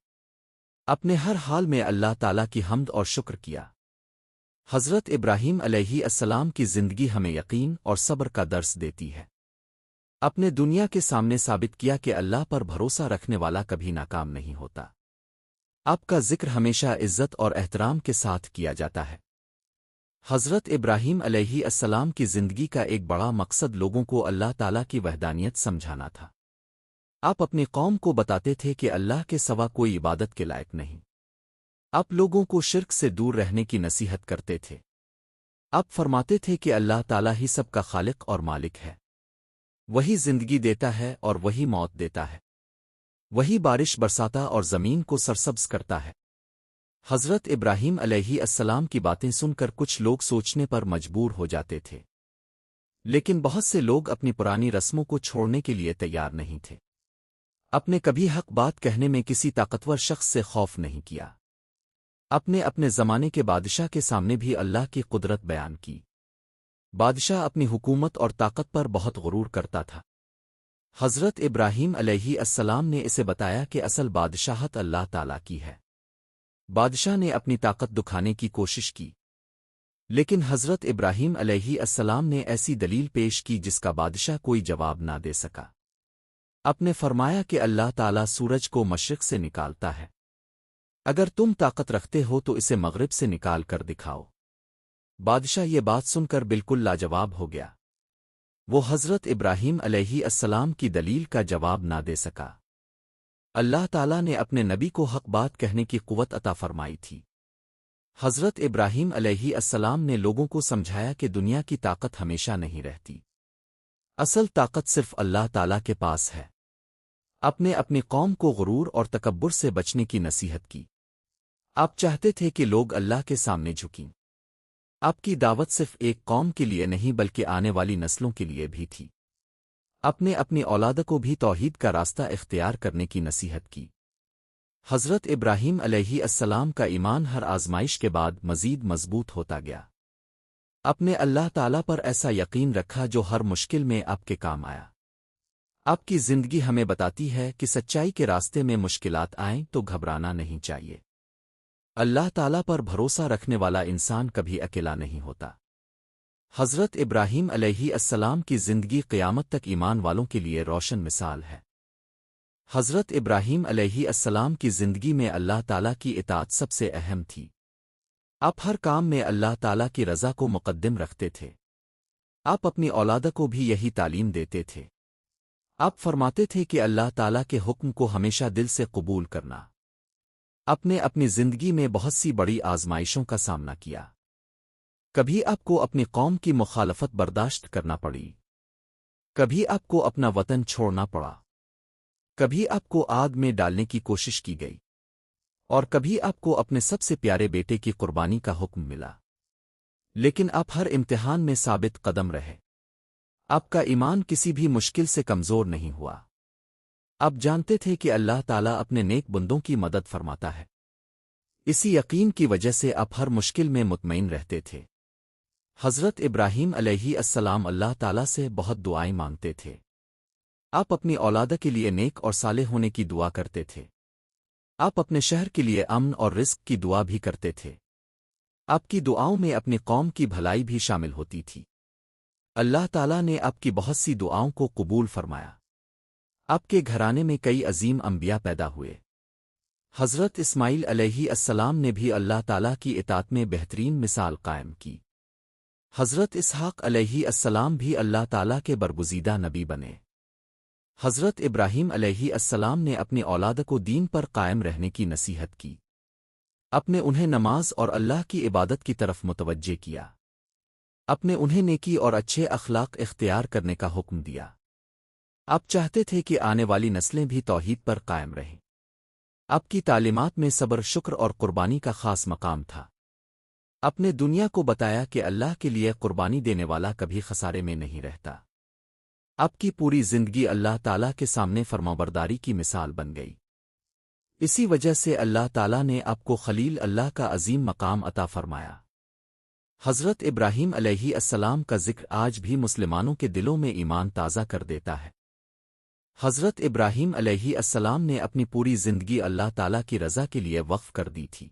اپنے ہر حال میں اللہ تعالیٰ کی حمد اور شکر کیا۔ حضرت ابراہیم علیہ السلام کی زندگی ہمیں یقین اور صبر کا درس دیتی ہے۔ اپنے دنیا کے سامنے ثابت کیا کہ اللہ پر بھروسہ رکھنے والا کبھی ناکام نہیں ہوتا۔ آپ کا ذکر ہمیشہ عزت اور احترام کے ساتھ کیا جاتا ہے۔ حضرت ابراہیم علیہ السلام کی زندگی کا ایک بڑا مقصد لوگوں کو اللہ تعالیٰ کی وحدانیت سمجھانا تھا۔ آپ اپنی قوم کو بتاتے تھے کہ اللہ کے سوا کوئی عبادت کے لائق نہیں۔ آپ لوگوں کو شرک سے دور رہنے کی نصیحت کرتے تھے۔ آپ فرماتے تھے کہ اللہ تعالیٰ ہی سب کا خالق اور مالک ہے۔ وہی زندگی دیتا ہے اور وہی موت دیتا ہے۔ وہی بارش برساتا اور زمین کو سرسبز کرتا ہے۔ حضرت ابراہیم علیہ السلام کی باتیں سن کر کچھ لوگ سوچنے پر مجبور ہو جاتے تھے، لیکن بہت سے لوگ اپنی پرانی رسموں کو چھوڑنے کے لیے تیار نہیں تھے۔ اپنے کبھی حق بات کہنے میں کسی طاقتور شخص سے خوف نہیں کیا۔ اپنے زمانے کے بادشاہ کے سامنے بھی اللہ کی قدرت بیان کی۔ بادشاہ اپنی حکومت اور طاقت پر بہت غرور کرتا تھا۔ حضرت ابراہیم علیہ السلام نے اسے بتایا کہ اصل بادشاہت اللہ تعالیٰ کی ہے۔ بادشاہ نے اپنی طاقت دکھانے کی کوشش کی، لیکن حضرت ابراہیم علیہ السلام نے ایسی دلیل پیش کی جس کا بادشاہ کوئی جواب نہ دے سکا۔ آپ نے فرمایا کہ اللہ تعالیٰ سورج کو مشرق سے نکالتا ہے، اگر تم طاقت رکھتے ہو تو اسے مغرب سے نکال کر دکھاؤ۔ بادشاہ یہ بات سن کر بالکل لاجواب ہو گیا۔ وہ حضرت ابراہیم علیہ السلام کی دلیل کا جواب نہ دے سکا۔ اللہ تعالیٰ نے اپنے نبی کو حق بات کہنے کی قوت عطا فرمائی تھی۔ حضرت ابراہیم علیہ السلام نے لوگوں کو سمجھایا کہ دنیا کی طاقت ہمیشہ نہیں رہتی، اصل طاقت صرف اللہ تعالیٰ کے پاس ہے۔ اپنی قوم کو غرور اور تکبر سے بچنے کی نصیحت کی۔ آپ چاہتے تھے کہ لوگ اللہ کے سامنے جھکیں۔ آپ کی دعوت صرف ایک قوم کے لیے نہیں بلکہ آنے والی نسلوں کے لیے بھی تھی۔ اپنی اولاد کو بھی توحید کا راستہ اختیار کرنے کی نصیحت کی۔ حضرت ابراہیم علیہ السلام کا ایمان ہر آزمائش کے بعد مزید مضبوط ہوتا گیا۔ اپنے اللہ تعالیٰ پر ایسا یقین رکھا جو ہر مشکل میں آپ کے کام آیا۔ آپ کی زندگی ہمیں بتاتی ہے کہ سچائی کے راستے میں مشکلات آئیں تو گھبرانا نہیں چاہیے۔ اللہ تعالیٰ پر بھروسہ رکھنے والا انسان کبھی اکیلا نہیں ہوتا۔ حضرت ابراہیم علیہ السلام کی زندگی قیامت تک ایمان والوں کے لیے روشن مثال ہے۔ حضرت ابراہیم علیہ السلام کی زندگی میں اللہ تعالیٰ کی اطاعت سب سے اہم تھی۔ آپ ہر کام میں اللہ تعالیٰ کی رضا کو مقدم رکھتے تھے۔ آپ اپنی اولاد کو بھی یہی تعلیم دیتے تھے۔ آپ فرماتے تھے کہ اللہ تعالیٰ کے حکم کو ہمیشہ دل سے قبول کرنا۔ اپنی زندگی میں بہت سی بڑی آزمائشوں کا سامنا کیا۔ کبھی آپ کو اپنی قوم کی مخالفت برداشت کرنا پڑی، کبھی آپ کو اپنا وطن چھوڑنا پڑا، کبھی آپ کو آگ میں ڈالنے کی کوشش کی گئی، اور کبھی آپ کو اپنے سب سے پیارے بیٹے کی قربانی کا حکم ملا، لیکن آپ ہر امتحان میں ثابت قدم رہے۔ آپ کا ایمان کسی بھی مشکل سے کمزور نہیں ہوا۔ آپ جانتے تھے کہ اللہ تعالیٰ اپنے نیک بندوں کی مدد فرماتا ہے۔ اسی یقین کی وجہ سے آپ ہر مشکل میں مطمئن رہتے تھے۔ حضرت ابراہیم علیہ السلام اللہ تعالیٰ سے بہت دعائیں مانگتے تھے۔ آپ اپنی اولاد کے لیے نیک اور صالح ہونے کی دعا کرتے تھے۔ آپ اپنے شہر کے لیے امن اور رزق کی دعا بھی کرتے تھے۔ آپ کی دعاؤں میں اپنی قوم کی بھلائی بھی شامل ہوتی تھی۔ اللہ تعالیٰ نے آپ کی بہت سی دعاؤں کو قبول فرمایا۔ آپ کے گھرانے میں کئی عظیم انبیاء پیدا ہوئے۔ حضرت اسماعیل علیہ السلام نے بھی اللہ تعالیٰ کی اطاعت میں بہترین مثال قائم کی۔ حضرت اسحاق علیہ السلام بھی اللہ تعالیٰ کے برگزیدہ نبی بنے۔ حضرت ابراہیم علیہ السلام نے اپنی اولاد کو دین پر قائم رہنے کی نصیحت کی۔ انہیں نماز اور اللہ کی عبادت کی طرف متوجہ کیا۔ انہیں نیکی اور اچھے اخلاق اختیار کرنے کا حکم دیا۔ آپ چاہتے تھے کہ آنے والی نسلیں بھی توحید پر قائم رہیں۔ آپ کی تعلیمات میں صبر، شکر اور قربانی کا خاص مقام تھا۔ اپنے دنیا کو بتایا کہ اللہ کے لیے قربانی دینے والا کبھی خسارے میں نہیں رہتا۔ آپ کی پوری زندگی اللہ تعالیٰ کے سامنے فرمانبرداری کی مثال بن گئی۔ اسی وجہ سے اللہ تعالیٰ نے آپ کو خلیل اللہ کا عظیم مقام عطا فرمایا۔ حضرت ابراہیم علیہ السلام کا ذکر آج بھی مسلمانوں کے دلوں میں ایمان تازہ کر دیتا ہے۔ حضرت ابراہیم علیہ السلام نے اپنی پوری زندگی اللہ تعالیٰ کی رضا کے لیے وقف کر دی تھی۔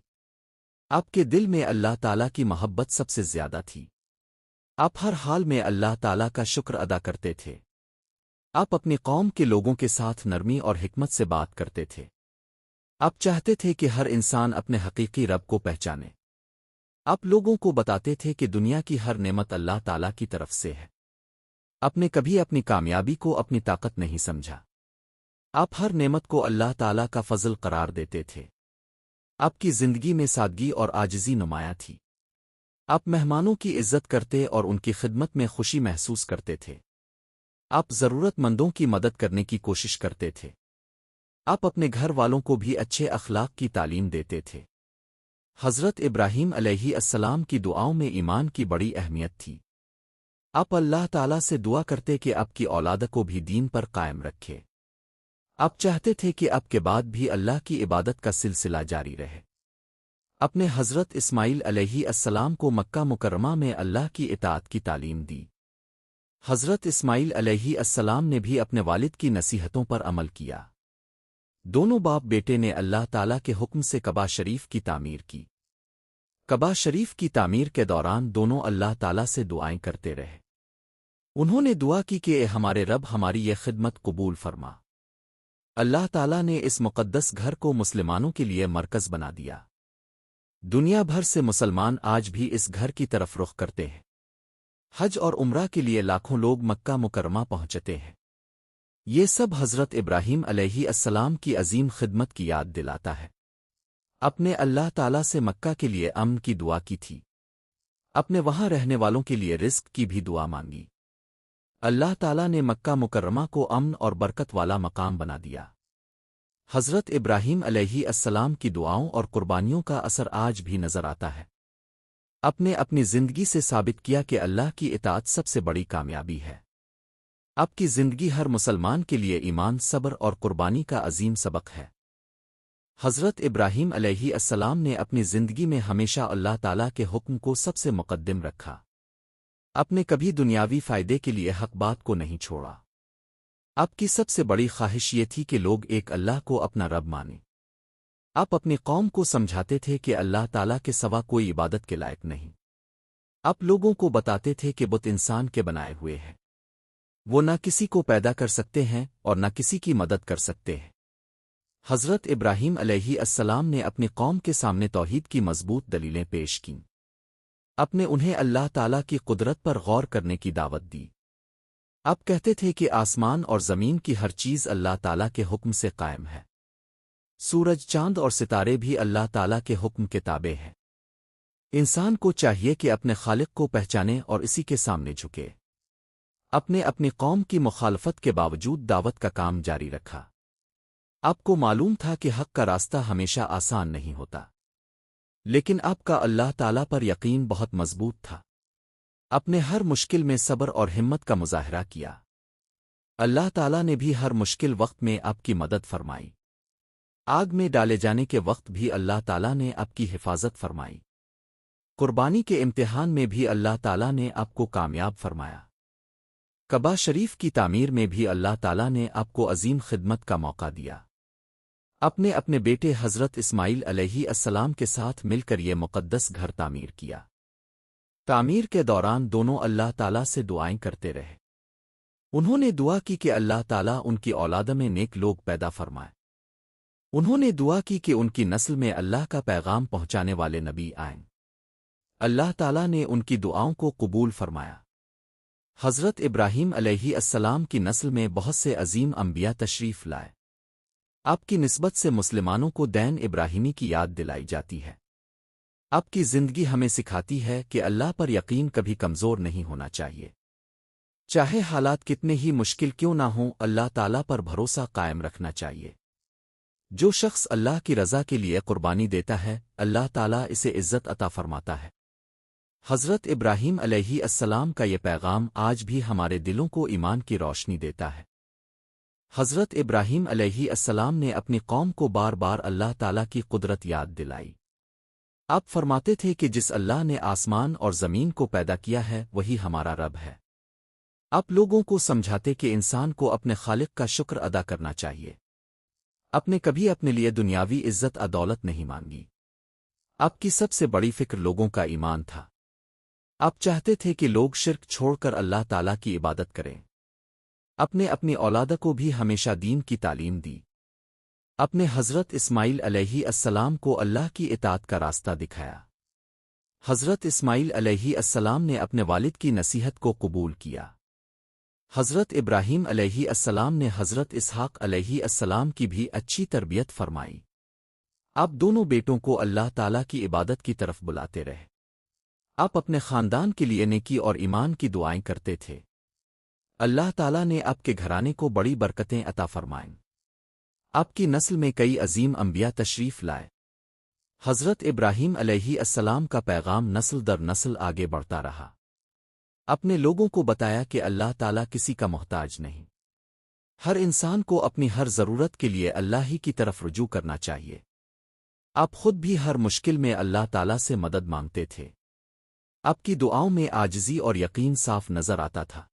آپ کے دل میں اللہ تعالیٰ کی محبت سب سے زیادہ تھی۔ آپ ہر حال میں اللہ تعالیٰ کا شکر ادا کرتے تھے۔ آپ اپنی قوم کے لوگوں کے ساتھ نرمی اور حکمت سے بات کرتے تھے۔ آپ چاہتے تھے کہ ہر انسان اپنے حقیقی رب کو پہچانے۔ آپ لوگوں کو بتاتے تھے کہ دنیا کی ہر نعمت اللہ تعالیٰ کی طرف سے ہے۔ آپ نے کبھی اپنی کامیابی کو اپنی طاقت نہیں سمجھا۔ آپ ہر نعمت کو اللہ تعالیٰ کا فضل قرار دیتے تھے۔ آپ کی زندگی میں سادگی اور عاجزی نمایاں تھی۔ آپ مہمانوں کی عزت کرتے اور ان کی خدمت میں خوشی محسوس کرتے تھے۔ آپ ضرورت مندوں کی مدد کرنے کی کوشش کرتے تھے۔ آپ اپنے گھر والوں کو بھی اچھے اخلاق کی تعلیم دیتے تھے۔ حضرت ابراہیم علیہ السلام کی دعاؤں میں ایمان کی بڑی اہمیت تھی۔ آپ اللہ تعالیٰ سے دعا کرتے کہ آپ کی اولاد کو بھی دین پر قائم رکھے۔ آپ چاہتے تھے کہ آپ کے بعد بھی اللہ کی عبادت کا سلسلہ جاری رہے۔ اپنے حضرت اسماعیل علیہ السلام کو مکہ مکرمہ میں اللہ کی اطاعت کی تعلیم دی۔ حضرت اسماعیل علیہ السلام نے بھی اپنے والد کی نصیحتوں پر عمل کیا۔ دونوں باپ بیٹے نے اللہ تعالیٰ کے حکم سے کعبہ شریف کی تعمیر کی۔ کعبہ شریف کی تعمیر کے دوران دونوں اللہ تعالیٰ سے دعائیں کرتے رہے۔ انہوں نے دعا کی کہ اے ہمارے رب ہماری یہ خدمت قبول فرما۔ اللہ تعالیٰ نے اس مقدس گھر کو مسلمانوں کے لیے مرکز بنا دیا۔ دنیا بھر سے مسلمان آج بھی اس گھر کی طرف رخ کرتے ہیں۔ حج اور عمرہ کے لیے لاکھوں لوگ مکہ مکرمہ پہنچتے ہیں۔ یہ سب حضرت ابراہیم علیہ السلام کی عظیم خدمت کی یاد دلاتا ہے۔ اپنے اللہ تعالیٰ سے مکہ کے لیے امن کی دعا کی تھی۔ اپنے وہاں رہنے والوں کے لیے رزق کی بھی دعا مانگی۔ اللہ تعالیٰ نے مکہ مکرمہ کو امن اور برکت والا مقام بنا دیا۔ حضرت ابراہیم علیہ السلام کی دعاؤں اور قربانیوں کا اثر آج بھی نظر آتا ہے۔ اپنی زندگی سے ثابت کیا کہ اللہ کی اطاعت سب سے بڑی کامیابی ہے۔ آپ کی زندگی ہر مسلمان کے لیے ایمان، صبر اور قربانی کا عظیم سبق ہے۔ حضرت ابراہیم علیہ السلام نے اپنی زندگی میں ہمیشہ اللہ تعالیٰ کے حکم کو سب سے مقدم رکھا۔ آپ نے کبھی دنیاوی فائدے کے لیے حق بات کو نہیں چھوڑا۔ آپ کی سب سے بڑی خواہش یہ تھی کہ لوگ ایک اللہ کو اپنا رب مانیں۔ آپ اپنی قوم کو سمجھاتے تھے کہ اللہ تعالیٰ کے سوا کوئی عبادت کے لائق نہیں۔ آپ لوگوں کو بتاتے تھے کہ بت انسان کے بنائے ہوئے ہیں۔ وہ نہ کسی کو پیدا کر سکتے ہیں اور نہ کسی کی مدد کر سکتے ہیں۔ حضرت ابراہیم علیہ السلام نے اپنی قوم کے سامنے توحید کی مضبوط دلیلیں پیش کیں۔ انہیں اللہ تعالیٰ کی قدرت پر غور کرنے کی دعوت دی۔ آپ کہتے تھے کہ آسمان اور زمین کی ہر چیز اللہ تعالیٰ کے حکم سے قائم ہے۔ سورج، چاند اور ستارے بھی اللہ تعالیٰ کے حکم کے تابع ہیں۔ انسان کو چاہیے کہ اپنے خالق کو پہچانے اور اسی کے سامنے جھکے۔ اپنی قوم کی مخالفت کے باوجود دعوت کا کام جاری رکھا۔ آپ کو معلوم تھا کہ حق کا راستہ ہمیشہ آسان نہیں ہوتا، لیکن آپ کا اللہ تعالیٰ پر یقین بہت مضبوط تھا۔ اپنے ہر مشکل میں صبر اور ہمت کا مظاہرہ کیا۔ اللہ تعالیٰ نے بھی ہر مشکل وقت میں آپ کی مدد فرمائی۔ آگ میں ڈالے جانے کے وقت بھی اللہ تعالیٰ نے آپ کی حفاظت فرمائی۔ قربانی کے امتحان میں بھی اللہ تعالیٰ نے آپ کو کامیاب فرمایا۔ کعبہ شریف کی تعمیر میں بھی اللہ تعالیٰ نے آپ کو عظیم خدمت کا موقع دیا۔ اپنے بیٹے حضرت اسماعیل علیہ السلام کے ساتھ مل کر یہ مقدس گھر تعمیر کیا۔ تعمیر کے دوران دونوں اللہ تعالیٰ سے دعائیں کرتے رہے۔ انہوں نے دعا کی کہ اللہ تعالیٰ ان کی اولاد میں نیک لوگ پیدا فرمائے۔ انہوں نے دعا کی کہ ان کی نسل میں اللہ کا پیغام پہنچانے والے نبی آئیں۔ اللہ تعالیٰ نے ان کی دعاؤں کو قبول فرمایا۔ حضرت ابراہیم علیہ السلام کی نسل میں بہت سے عظیم انبیاء تشریف لائے۔ آپ کی نسبت سے مسلمانوں کو دین ابراہیمی کی یاد دلائی جاتی ہے۔ آپ کی زندگی ہمیں سکھاتی ہے کہ اللہ پر یقین کبھی کمزور نہیں ہونا چاہیے۔ چاہے حالات کتنے ہی مشکل کیوں نہ ہوں، اللہ تعالیٰ پر بھروسہ قائم رکھنا چاہیے۔ جو شخص اللہ کی رضا کے لیے قربانی دیتا ہے، اللہ تعالیٰ اسے عزت عطا فرماتا ہے۔ حضرت ابراہیم علیہ السلام کا یہ پیغام آج بھی ہمارے دلوں کو ایمان کی روشنی دیتا ہے۔ حضرت ابراہیم علیہ السلام نے اپنی قوم کو بار بار اللہ تعالیٰ کی قدرت یاد دلائی۔ آپ فرماتے تھے کہ جس اللہ نے آسمان اور زمین کو پیدا کیا ہے وہی ہمارا رب ہے۔ آپ لوگوں کو سمجھاتے کہ انسان کو اپنے خالق کا شکر ادا کرنا چاہیے۔ آپ نے کبھی اپنے لیے دنیاوی عزت دولت نہیں مانگی۔ آپ کی سب سے بڑی فکر لوگوں کا ایمان تھا۔ آپ چاہتے تھے کہ لوگ شرک چھوڑ کر اللہ تعالیٰ کی عبادت کریں۔ اپنی اولاد کو بھی ہمیشہ دین کی تعلیم دی۔ اپنے حضرت اسماعیل علیہ السلام کو اللہ کی اطاعت کا راستہ دکھایا۔ حضرت اسماعیل علیہ السلام نے اپنے والد کی نصیحت کو قبول کیا۔ حضرت ابراہیم علیہ السلام نے حضرت اسحاق علیہ السلام کی بھی اچھی تربیت فرمائی۔ آپ دونوں بیٹوں کو اللہ تعالیٰ کی عبادت کی طرف بلاتے رہے۔ آپ اپنے خاندان کے لیے نیکی اور ایمان کی دعائیں کرتے تھے۔ اللہ تعالیٰ نے آپ کے گھرانے کو بڑی برکتیں عطا فرمائیں۔ آپ کی نسل میں کئی عظیم انبیاء تشریف لائے۔ حضرت ابراہیم علیہ السلام کا پیغام نسل در نسل آگے بڑھتا رہا۔ اپنے لوگوں کو بتایا کہ اللہ تعالیٰ کسی کا محتاج نہیں۔ ہر انسان کو اپنی ہر ضرورت کے لیے اللہ ہی کی طرف رجوع کرنا چاہیے۔ آپ خود بھی ہر مشکل میں اللہ تعالیٰ سے مدد مانگتے تھے۔ آپ کی دعاؤں میں عاجزی اور یقین صاف نظر آتا تھا۔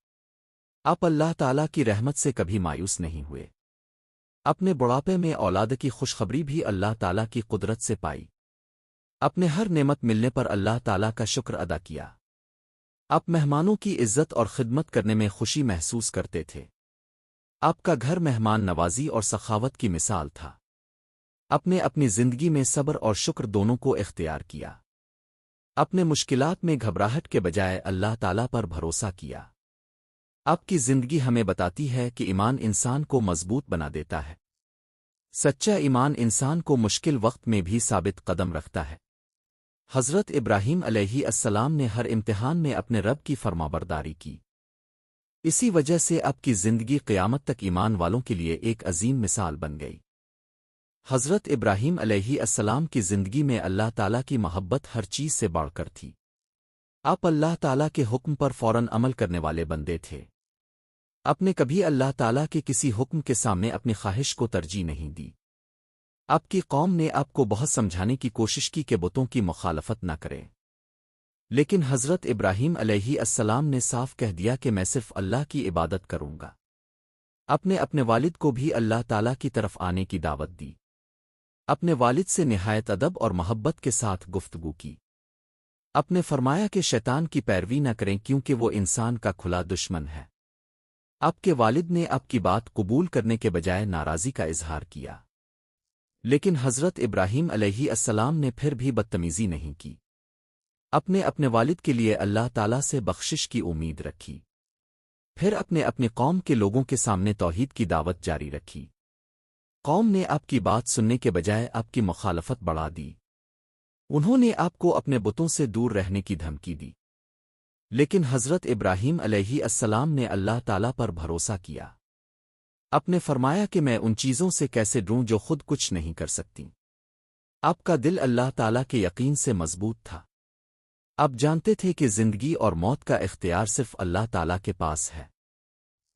آپ اللہ تعالیٰ کی رحمت سے کبھی مایوس نہیں ہوئے۔ اپنے بڑھاپے میں اولاد کی خوشخبری بھی اللہ تعالیٰ کی قدرت سے پائی۔ اپنے ہر نعمت ملنے پر اللہ تعالیٰ کا شکر ادا کیا۔ آپ مہمانوں کی عزت اور خدمت کرنے میں خوشی محسوس کرتے تھے۔ آپ کا گھر مہمان نوازی اور سخاوت کی مثال تھا۔ اپنی زندگی میں صبر اور شکر دونوں کو اختیار کیا۔ اپنے مشکلات میں گھبراہٹ کے بجائے اللہ تعالیٰ پر بھروسہ کیا۔ آپ کی زندگی ہمیں بتاتی ہے کہ ایمان انسان کو مضبوط بنا دیتا ہے۔ سچا ایمان انسان کو مشکل وقت میں بھی ثابت قدم رکھتا ہے۔ حضرت ابراہیم علیہ السلام نے ہر امتحان میں اپنے رب کی فرمانبرداری کی۔ اسی وجہ سے آپ کی زندگی قیامت تک ایمان والوں کے لیے ایک عظیم مثال بن گئی۔ حضرت ابراہیم علیہ السلام کی زندگی میں اللہ تعالیٰ کی محبت ہر چیز سے بڑھ کر تھی۔ آپ اللہ تعالیٰ کے حکم پر فوراً عمل کرنے والے بندے تھے۔ آپ نے کبھی اللہ تعالیٰ کے کسی حکم کے سامنے اپنی خواہش کو ترجیح نہیں دی۔ آپ کی قوم نے آپ کو بہت سمجھانے کی کوشش کی کہ بتوں کی مخالفت نہ کریں، لیکن حضرت ابراہیم علیہ السلام نے صاف کہہ دیا کہ میں صرف اللہ کی عبادت کروں گا۔ اپنے والد کو بھی اللہ تعالیٰ کی طرف آنے کی دعوت دی۔ اپنے والد سے نہایت ادب اور محبت کے ساتھ گفتگو کی۔ آپ نے فرمایا کہ شیطان کی پیروی نہ کریں کیونکہ وہ انسان کا کھلا دشمن ہے۔ آپ کے والد نے آپ کی بات قبول کرنے کے بجائے ناراضی کا اظہار کیا، لیکن حضرت ابراہیم علیہ السلام نے پھر بھی بدتمیزی نہیں کی۔ اپنے والد کے لیے اللہ تعالیٰ سے بخشش کی امید رکھی۔ پھر اپنی قوم کے لوگوں کے سامنے توحید کی دعوت جاری رکھی۔ قوم نے آپ کی بات سننے کے بجائے آپ کی مخالفت بڑھا دی۔ انہوں نے آپ کو اپنے بتوں سے دور رہنے کی دھمکی دی، لیکن حضرت ابراہیم علیہ السلام نے اللہ تعالیٰ پر بھروسہ کیا۔ آپ نے فرمایا کہ میں ان چیزوں سے کیسے ڈروں جو خود کچھ نہیں کر سکتی۔ آپ کا دل اللہ تعالیٰ کے یقین سے مضبوط تھا۔ آپ جانتے تھے کہ زندگی اور موت کا اختیار صرف اللہ تعالیٰ کے پاس ہے۔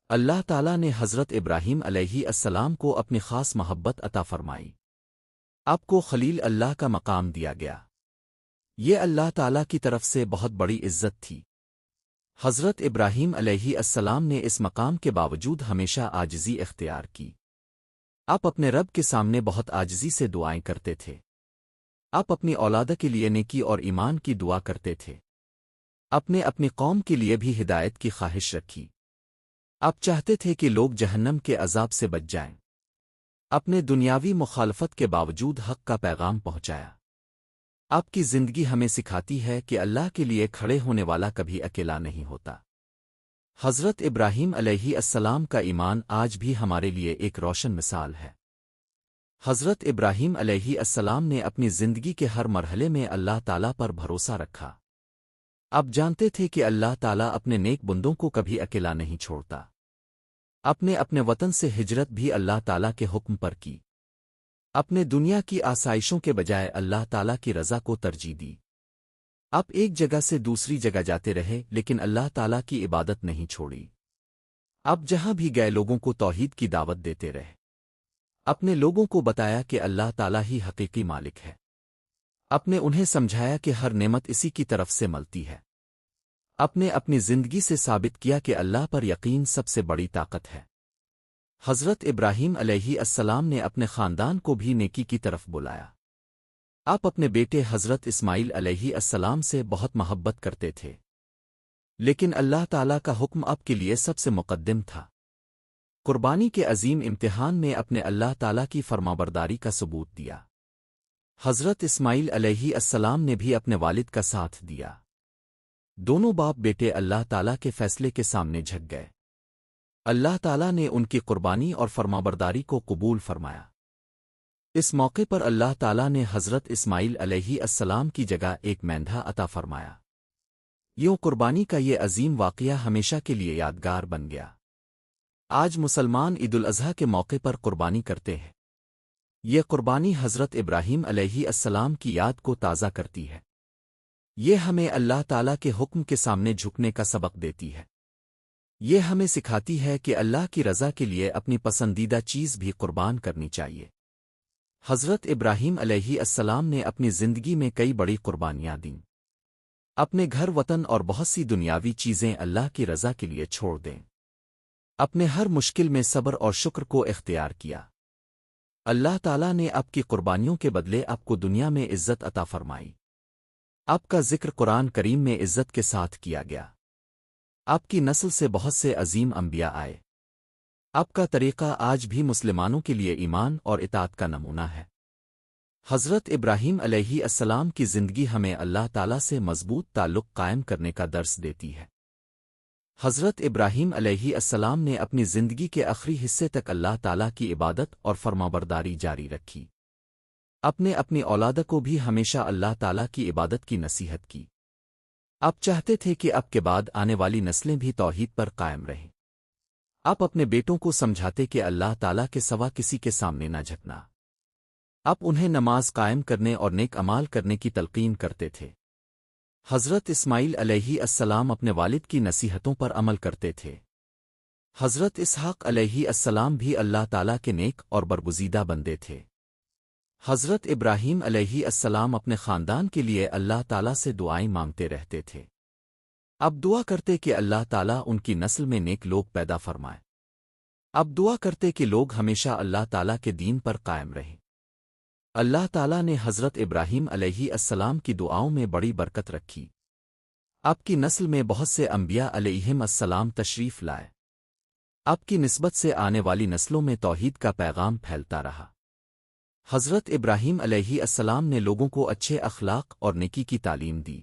اللہ تعالیٰ نے حضرت ابراہیم علیہ السلام کو اپنی خاص محبت عطا فرمائی۔ آپ کو خلیل اللہ کا مقام دیا گیا۔ یہ اللہ تعالیٰ کی طرف سے بہت بڑی عزت تھی۔ حضرت ابراہیم علیہ السلام نے اس مقام کے باوجود ہمیشہ عاجزی اختیار کی۔ آپ اپنے رب کے سامنے بہت عاجزی سے دعائیں کرتے تھے۔ آپ اپنی اولاد کے لیے نیکی اور ایمان کی دعا کرتے تھے۔ اپنی قوم کے لیے بھی ہدایت کی خواہش رکھی۔ آپ چاہتے تھے کہ لوگ جہنم کے عذاب سے بچ جائیں۔ اپنے دنیاوی مخالفت کے باوجود حق کا پیغام پہنچایا۔ آپ کی زندگی ہمیں سکھاتی ہے کہ اللہ کے لیے کھڑے ہونے والا کبھی اکیلا نہیں ہوتا۔ حضرت ابراہیم علیہ السلام کا ایمان آج بھی ہمارے لیے ایک روشن مثال ہے۔ حضرت ابراہیم علیہ السلام نے اپنی زندگی کے ہر مرحلے میں اللہ تعالیٰ پر بھروسہ رکھا۔ آپ جانتے تھے کہ اللہ تعالیٰ اپنے نیک بندوں کو کبھی اکیلا نہیں چھوڑتا۔ اپنے وطن سے ہجرت بھی اللہ تعالیٰ کے حکم پر کی۔ اپنے دنیا کی آسائشوں کے بجائے اللہ تعالیٰ کی رضا کو ترجیح دی۔ آپ ایک جگہ سے دوسری جگہ جاتے رہے لیکن اللہ تعالیٰ کی عبادت نہیں چھوڑی۔ آپ جہاں بھی گئے لوگوں کو توحید کی دعوت دیتے رہے۔ اپنے لوگوں کو بتایا کہ اللہ تعالیٰ ہی حقیقی مالک ہے۔ انہیں سمجھایا کہ ہر نعمت اسی کی طرف سے ملتی ہے۔ اپنی زندگی سے ثابت کیا کہ اللہ پر یقین سب سے بڑی طاقت ہے۔ حضرت ابراہیم علیہ السلام نے اپنے خاندان کو بھی نیکی کی طرف بلایا۔ آپ اپنے بیٹے حضرت اسماعیل علیہ السلام سے بہت محبت کرتے تھے، لیکن اللہ تعالیٰ کا حکم آپ کے لیے سب سے مقدم تھا۔ قربانی کے عظیم امتحان میں اپنے اللہ تعالیٰ کی فرمانبرداری کا ثبوت دیا۔ حضرت اسماعیل علیہ السلام نے بھی اپنے والد کا ساتھ دیا۔ دونوں باپ بیٹے اللہ تعالیٰ کے فیصلے کے سامنے جھک گئے۔ اللہ تعالیٰ نے ان کی قربانی اور فرمانبرداری کو قبول فرمایا۔ اس موقع پر اللہ تعالیٰ نے حضرت اسماعیل علیہ السلام کی جگہ ایک مینڈھا عطا فرمایا۔ یوں قربانی کا یہ عظیم واقعہ ہمیشہ کے لیے یادگار بن گیا۔ آج مسلمان عید الاضحیٰ کے موقع پر قربانی کرتے ہیں۔ یہ قربانی حضرت ابراہیم علیہ السلام کی یاد کو تازہ کرتی ہے۔ یہ ہمیں اللہ تعالیٰ کے حکم کے سامنے جھکنے کا سبق دیتی ہے۔ یہ ہمیں سکھاتی ہے کہ اللہ کی رضا کے لیے اپنی پسندیدہ چیز بھی قربان کرنی چاہیے۔ حضرت ابراہیم علیہ السلام نے اپنی زندگی میں کئی بڑی قربانیاں دیں۔ اپنے گھر وطن اور بہت سی دنیاوی چیزیں اللہ کی رضا کے لیے چھوڑ دیں۔ اپنے ہر مشکل میں صبر اور شکر کو اختیار کیا۔ اللہ تعالیٰ نے آپ کی قربانیوں کے بدلے آپ کو دنیا میں عزت عطا فرمائی۔ آپ کا ذکر قرآن کریم میں عزت کے ساتھ کیا گیا۔ آپ کی نسل سے بہت سے عظیم انبیاء آئے۔ آپ کا طریقہ آج بھی مسلمانوں کے لیے ایمان اور اطاعت کا نمونہ ہے۔ حضرت ابراہیم علیہ السلام کی زندگی ہمیں اللہ تعالیٰ سے مضبوط تعلق قائم کرنے کا درس دیتی ہے۔ حضرت ابراہیم علیہ السلام نے اپنی زندگی کے آخری حصے تک اللہ تعالیٰ کی عبادت اور فرمانبرداری جاری رکھی۔ اپنی اولاد کو بھی ہمیشہ اللہ تعالیٰ کی عبادت کی نصیحت کی۔ آپ چاہتے تھے کہ آپ کے بعد آنے والی نسلیں بھی توحید پر قائم رہیں۔ آپ اپنے بیٹوں کو سمجھاتے کہ اللہ تعالیٰ کے سوا کسی کے سامنے نہ جھکنا۔ آپ انہیں نماز قائم کرنے اور نیک اعمال کرنے کی تلقین کرتے تھے۔ حضرت اسماعیل علیہ السلام اپنے والد کی نصیحتوں پر عمل کرتے تھے۔ حضرت اسحاق علیہ السلام بھی اللہ تعالیٰ کے نیک اور برگزیدہ بندے تھے۔ حضرت ابراہیم علیہ السلام اپنے خاندان کے لیے اللہ تعالیٰ سے دعائیں مانگتے رہتے تھے۔ اب دعا کرتے کہ اللہ تعالیٰ ان کی نسل میں نیک لوگ پیدا فرمائے۔ اب دعا کرتے کہ لوگ ہمیشہ اللہ تعالیٰ کے دین پر قائم رہیں۔ اللہ تعالیٰ نے حضرت ابراہیم علیہ السلام کی دعاؤں میں بڑی برکت رکھی۔ آپ کی نسل میں بہت سے انبیاء علیہم السلام تشریف لائے۔ آپ کی نسبت سے آنے والی نسلوں میں توحید کا پیغام پھیلتا رہا۔ حضرت ابراہیم علیہ السلام نے لوگوں کو اچھے اخلاق اور نیکی کی تعلیم دی۔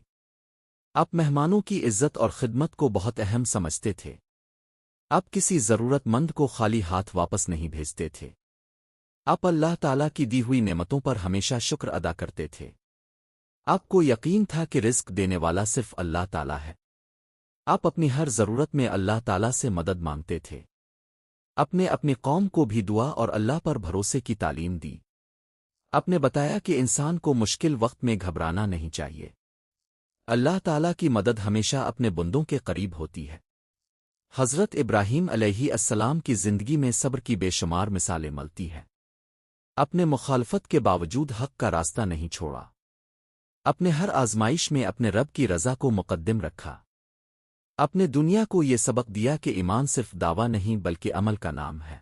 آپ مہمانوں کی عزت اور خدمت کو بہت اہم سمجھتے تھے۔ آپ کسی ضرورت مند کو خالی ہاتھ واپس نہیں بھیجتے تھے۔ آپ اللہ تعالیٰ کی دی ہوئی نعمتوں پر ہمیشہ شکر ادا کرتے تھے۔ آپ کو یقین تھا کہ رزق دینے والا صرف اللہ تعالیٰ ہے۔ آپ اپنی ہر ضرورت میں اللہ تعالیٰ سے مدد مانگتے تھے۔ اپنی قوم کو بھی دعا اور اللہ پر بھروسے کی تعلیم دی۔ آپ نے بتایا کہ انسان کو مشکل وقت میں گھبرانا نہیں چاہیے۔ اللہ تعالیٰ کی مدد ہمیشہ اپنے بندوں کے قریب ہوتی ہے۔ حضرت ابراہیم علیہ السلام کی زندگی میں صبر کی بے شمار مثالیں ملتی ہیں۔ اپنے مخالفت کے باوجود حق کا راستہ نہیں چھوڑا۔ اپنے ہر آزمائش میں اپنے رب کی رضا کو مقدم رکھا۔ اپنے دنیا کو یہ سبق دیا کہ ایمان صرف دعویٰ نہیں بلکہ عمل کا نام ہے۔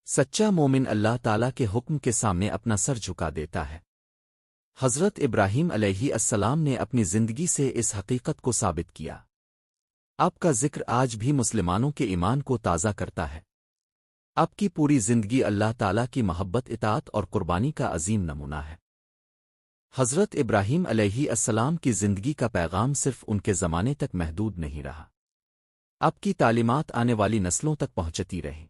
سچا مومن اللہ تعالیٰ کے حکم کے سامنے اپنا سر جھکا دیتا ہے۔ حضرت ابراہیم علیہ السلام نے اپنی زندگی سے اس حقیقت کو ثابت کیا۔ آپ کا ذکر آج بھی مسلمانوں کے ایمان کو تازہ کرتا ہے۔ آپ کی پوری زندگی اللہ تعالیٰ کی محبت، اطاعت اور قربانی کا عظیم نمونہ ہے۔ حضرت ابراہیم علیہ السلام کی زندگی کا پیغام صرف ان کے زمانے تک محدود نہیں رہا۔ آپ کی تعلیمات آنے والی نسلوں تک پہنچتی رہیں۔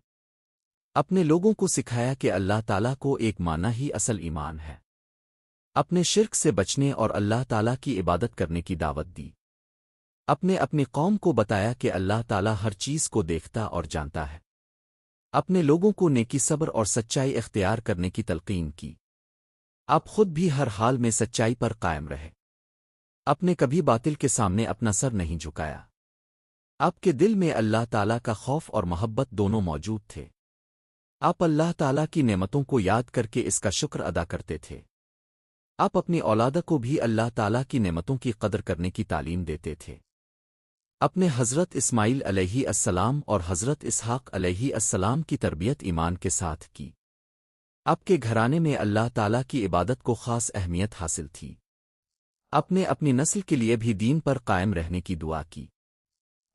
اپنے لوگوں کو سکھایا کہ اللہ تعالیٰ کو ایک ماننا ہی اصل ایمان ہے۔ اپنے شرک سے بچنے اور اللہ تعالیٰ کی عبادت کرنے کی دعوت دی۔ اپنی قوم کو بتایا کہ اللہ تعالیٰ ہر چیز کو دیکھتا اور جانتا ہے۔ اپنے لوگوں کو نیکی، صبر اور سچائی اختیار کرنے کی تلقین کی۔ آپ خود بھی ہر حال میں سچائی پر قائم رہے۔ آپ نے کبھی باطل کے سامنے اپنا سر نہیں جھکایا۔ آپ کے دل میں اللہ تعالیٰ کا خوف اور محبت دونوں موجود تھے۔ آپ اللہ تعالیٰ کی نعمتوں کو یاد کر کے اس کا شکر ادا کرتے تھے۔ آپ اپنی اولاد کو بھی اللہ تعالیٰ کی نعمتوں کی قدر کرنے کی تعلیم دیتے تھے۔ اپنے حضرت اسماعیل علیہ السلام اور حضرت اسحاق علیہ السلام کی تربیت ایمان کے ساتھ کی۔ آپ کے گھرانے میں اللہ تعالیٰ کی عبادت کو خاص اہمیت حاصل تھی۔ آپ نے اپنی نسل کے لیے بھی دین پر قائم رہنے کی دعا کی۔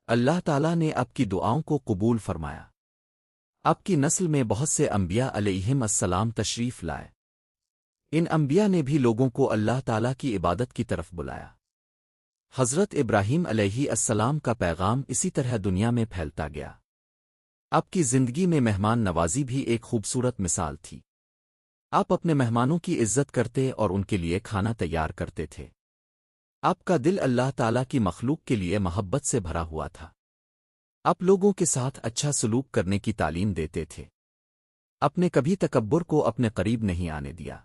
اللہ تعالیٰ نے آپ کی دعاؤں کو قبول فرمایا۔ آپ کی نسل میں بہت سے انبیاء علیہم السلام تشریف لائے۔ ان انبیاء نے بھی لوگوں کو اللہ تعالیٰ کی عبادت کی طرف بلایا۔ حضرت ابراہیم علیہ السلام کا پیغام اسی طرح دنیا میں پھیلتا گیا۔ آپ کی زندگی میں مہمان نوازی بھی ایک خوبصورت مثال تھی۔ آپ اپنے مہمانوں کی عزت کرتے اور ان کے لیے کھانا تیار کرتے تھے۔ آپ کا دل اللہ تعالیٰ کی مخلوق کے لیے محبت سے بھرا ہوا تھا۔ آپ لوگوں کے ساتھ اچھا سلوک کرنے کی تعلیم دیتے تھے۔ آپ نے کبھی تکبر کو اپنے قریب نہیں آنے دیا۔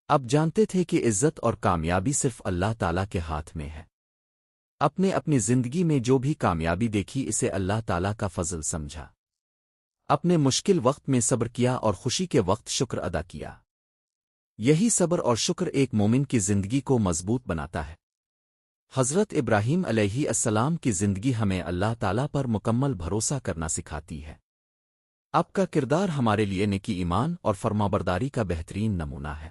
آپ جانتے تھے کہ عزت اور کامیابی صرف اللہ تعالیٰ کے ہاتھ میں ہے۔ آپ نے اپنی زندگی میں جو بھی کامیابی دیکھی اسے اللہ تعالیٰ کا فضل سمجھا۔ اپنے مشکل وقت میں صبر کیا اور خوشی کے وقت شکر ادا کیا۔ یہی صبر اور شکر ایک مومن کی زندگی کو مضبوط بناتا ہے۔ حضرت ابراہیم علیہ السلام کی زندگی ہمیں اللہ تعالیٰ پر مکمل بھروسہ کرنا سکھاتی ہے۔ آپ کا کردار ہمارے لیے نیکی، ایمان اور فرمانبرداری کا بہترین نمونہ ہے۔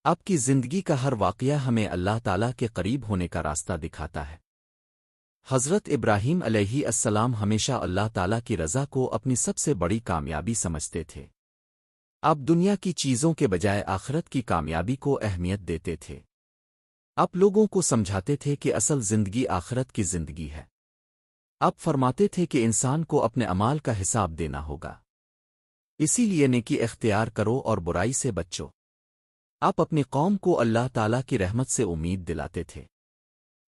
آپ کی زندگی کا ہر واقعہ ہمیں اللہ تعالیٰ کے قریب ہونے کا راستہ دکھاتا ہے۔ حضرت ابراہیم علیہ السلام ہمیشہ اللہ تعالیٰ کی رضا کو اپنی سب سے بڑی کامیابی سمجھتے تھے۔ آپ دنیا کی چیزوں کے بجائے آخرت کی کامیابی کو اہمیت دیتے تھے۔ آپ لوگوں کو سمجھاتے تھے کہ اصل زندگی آخرت کی زندگی ہے۔ آپ فرماتے تھے کہ انسان کو اپنے اعمال کا حساب دینا ہوگا، اسی لیے نیکی اختیار کرو اور برائی سے بچو۔ آپ اپنی قوم کو اللہ تعالیٰ کی رحمت سے امید دلاتے تھے۔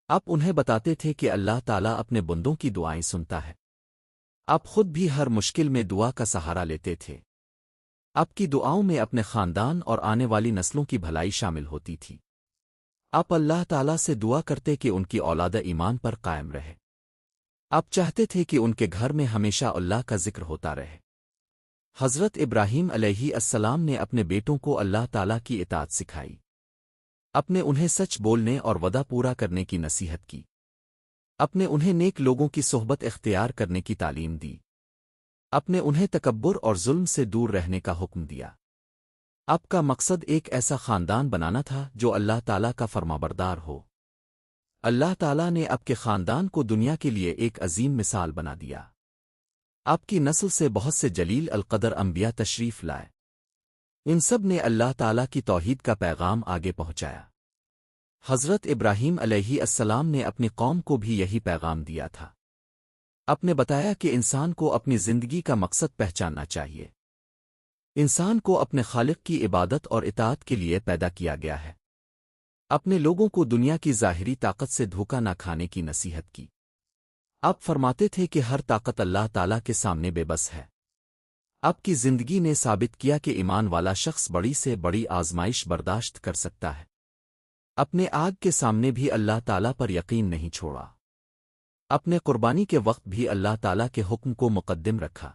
آپ انہیں بتاتے تھے کہ اللہ تعالیٰ اپنے بندوں کی دعائیں سنتا ہے۔ آپ خود بھی ہر مشکل میں دعا کا سہارا لیتے تھے۔ آپ کی دعاؤں میں اپنے خاندان اور آنے والی نسلوں کی بھلائی شامل ہوتی تھی۔ آپ اللہ تعالیٰ سے دعا کرتے کہ ان کی اولاد ایمان پر قائم رہے۔ آپ چاہتے تھے کہ ان کے گھر میں ہمیشہ اللہ کا ذکر ہوتا رہے۔ حضرت ابراہیم علیہ السلام نے اپنے بیٹوں کو اللہ تعالیٰ کی اطاعت سکھائی۔ اپنے انہیں سچ بولنے اور وعدہ پورا کرنے کی نصیحت کی۔ اپنے انہیں نیک لوگوں کی صحبت اختیار کرنے کی تعلیم دی۔ اپنے انہیں تکبر اور ظلم سے دور رہنے کا حکم دیا۔ آپ کا مقصد ایک ایسا خاندان بنانا تھا جو اللہ تعالیٰ کا فرمانبردار ہو۔ اللہ تعالیٰ نے آپ کے خاندان کو دنیا کے لیے ایک عظیم مثال بنا دیا۔ آپ کی نسل سے بہت سے جلیل القدر انبیاء تشریف لائے۔ ان سب نے اللہ تعالیٰ کی توحید کا پیغام آگے پہنچایا۔ حضرت ابراہیم علیہ السلام نے اپنی قوم کو بھی یہی پیغام دیا تھا۔ آپ نے بتایا کہ انسان کو اپنی زندگی کا مقصد پہچاننا چاہیے۔ انسان کو اپنے خالق کی عبادت اور اطاعت کے لیے پیدا کیا گیا ہے۔ اپنے لوگوں کو دنیا کی ظاہری طاقت سے دھوکہ نہ کھانے کی نصیحت کی۔ آپ فرماتے تھے کہ ہر طاقت اللہ تعالیٰ کے سامنے بے بس ہے۔ آپ کی زندگی نے ثابت کیا کہ ایمان والا شخص بڑی سے بڑی آزمائش برداشت کر سکتا ہے۔ اپنے آگ کے سامنے بھی اللہ تعالیٰ پر یقین نہیں چھوڑا۔ اپنے قربانی کے وقت بھی اللہ تعالیٰ کے حکم کو مقدم رکھا۔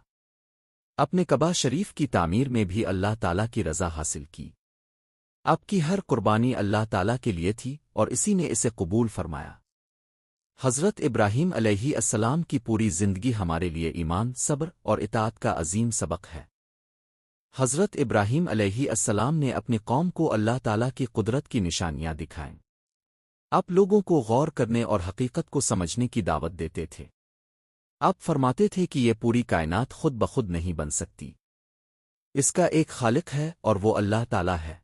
اپنے کعبہ شریف کی تعمیر میں بھی اللہ تعالیٰ کی رضا حاصل کی۔ آپ کی ہر قربانی اللہ تعالیٰ کے لیے تھی اور اسی نے اسے قبول فرمایا۔ حضرت ابراہیم علیہ السلام کی پوری زندگی ہمارے لیے ایمان، صبر اور اطاعت کا عظیم سبق ہے۔ حضرت ابراہیم علیہ السلام نے اپنی قوم کو اللہ تعالیٰ کی قدرت کی نشانیاں دکھائیں۔ آپ لوگوں کو غور کرنے اور حقیقت کو سمجھنے کی دعوت دیتے تھے۔ آپ فرماتے تھے کہ یہ پوری کائنات خود بخود نہیں بن سکتی، اس کا ایک خالق ہے اور وہ اللہ تعالیٰ ہے۔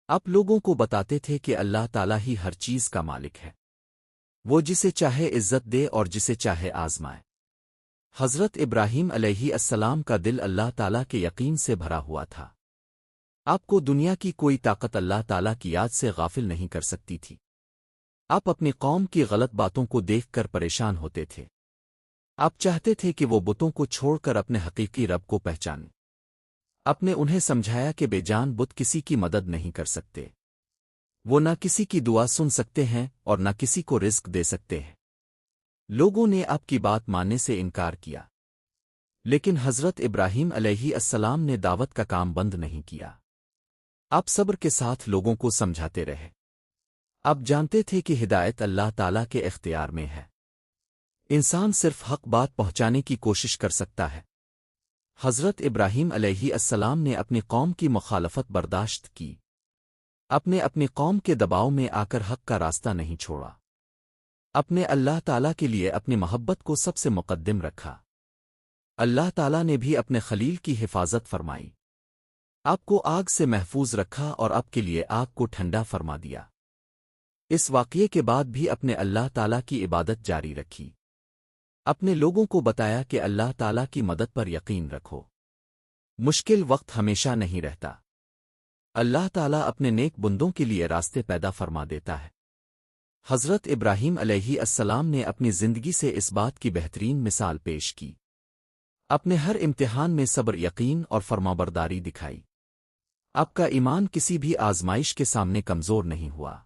آپ لوگوں کو بتاتے تھے کہ اللہ تعالیٰ ہی ہر چیز کا مالک ہے، وہ جسے چاہے عزت دے اور جسے چاہے آزمائے۔ حضرت ابراہیم علیہ السلام کا دل اللہ تعالیٰ کے یقین سے بھرا ہوا تھا۔ آپ کو دنیا کی کوئی طاقت اللہ تعالیٰ کی یاد سے غافل نہیں کر سکتی تھی۔ آپ اپنی قوم کی غلط باتوں کو دیکھ کر پریشان ہوتے تھے۔ آپ چاہتے تھے کہ وہ بتوں کو چھوڑ کر اپنے حقیقی رب کو پہچانیں۔ آپ نے انہیں سمجھایا کہ بے جان بت کسی کی مدد نہیں کر سکتے، وہ نہ کسی کی دعا سن سکتے ہیں اور نہ کسی کو رزق دے سکتے ہیں۔ لوگوں نے آپ کی بات ماننے سے انکار کیا، لیکن حضرت ابراہیم علیہ السلام نے دعوت کا کام بند نہیں کیا۔ آپ صبر کے ساتھ لوگوں کو سمجھاتے رہے۔ آپ جانتے تھے کہ ہدایت اللہ تعالیٰ کے اختیار میں ہے۔ انسان صرف حق بات پہنچانے کی کوشش کر سکتا ہے۔ حضرت ابراہیم علیہ السلام نے اپنی قوم کی مخالفت برداشت کی، اپنی قوم کے دباؤ میں آ کر حق کا راستہ نہیں چھوڑا، اپنے اللہ تعالیٰ کے لیے اپنی محبت کو سب سے مقدم رکھا۔ اللہ تعالیٰ نے بھی اپنے خلیل کی حفاظت فرمائی، آپ کو آگ سے محفوظ رکھا اور آپ کے لیے آگ کو ٹھنڈا فرما دیا۔ اس واقعے کے بعد بھی اپنے اللہ تعالیٰ کی عبادت جاری رکھی، اپنے لوگوں کو بتایا کہ اللہ تعالیٰ کی مدد پر یقین رکھو، مشکل وقت ہمیشہ نہیں رہتا، اللہ تعالیٰ اپنے نیک بندوں کے لیے راستے پیدا فرما دیتا ہے۔ حضرت ابراہیم علیہ السلام نے اپنی زندگی سے اس بات کی بہترین مثال پیش کی، اپنے ہر امتحان میں صبر، یقین اور فرمانبرداری دکھائی۔ آپ کا ایمان کسی بھی آزمائش کے سامنے کمزور نہیں ہوا۔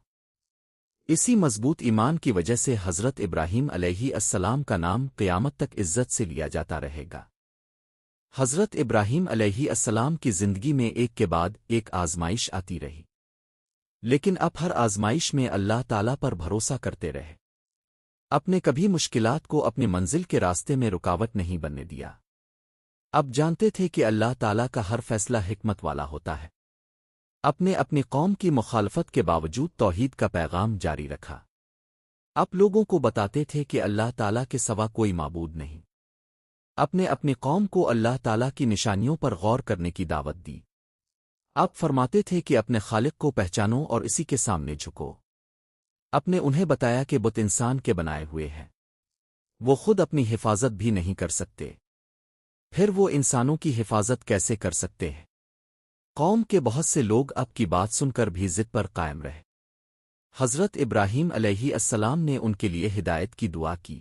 اسی مضبوط ایمان کی وجہ سے حضرت ابراہیم علیہ السلام کا نام قیامت تک عزت سے لیا جاتا رہے گا۔ حضرت ابراہیم علیہ السلام کی زندگی میں ایک کے بعد ایک آزمائش آتی رہی، لیکن اب ہر آزمائش میں اللہ تعالیٰ پر بھروسہ کرتے رہے، اپنے کبھی مشکلات کو اپنی منزل کے راستے میں رکاوٹ نہیں بننے دیا۔ اب جانتے تھے کہ اللہ تعالیٰ کا ہر فیصلہ حکمت والا ہوتا ہے۔ اپنی قوم کی مخالفت کے باوجود توحید کا پیغام جاری رکھا، آپ لوگوں کو بتاتے تھے کہ اللہ تعالیٰ کے سوا کوئی معبود نہیں، اپنی قوم کو اللہ تعالیٰ کی نشانیوں پر غور کرنے کی دعوت دی۔ آپ فرماتے تھے کہ اپنے خالق کو پہچانو اور اسی کے سامنے جھکو۔ انہیں بتایا کہ بت انسان کے بنائے ہوئے ہیں، وہ خود اپنی حفاظت بھی نہیں کر سکتے، پھر وہ انسانوں کی حفاظت کیسے کر سکتے ہیں؟ قوم کے بہت سے لوگ آپ کی بات سن کر بھی ضد پر قائم رہے۔ حضرت ابراہیم علیہ السلام نے ان کے لیے ہدایت کی دعا کی،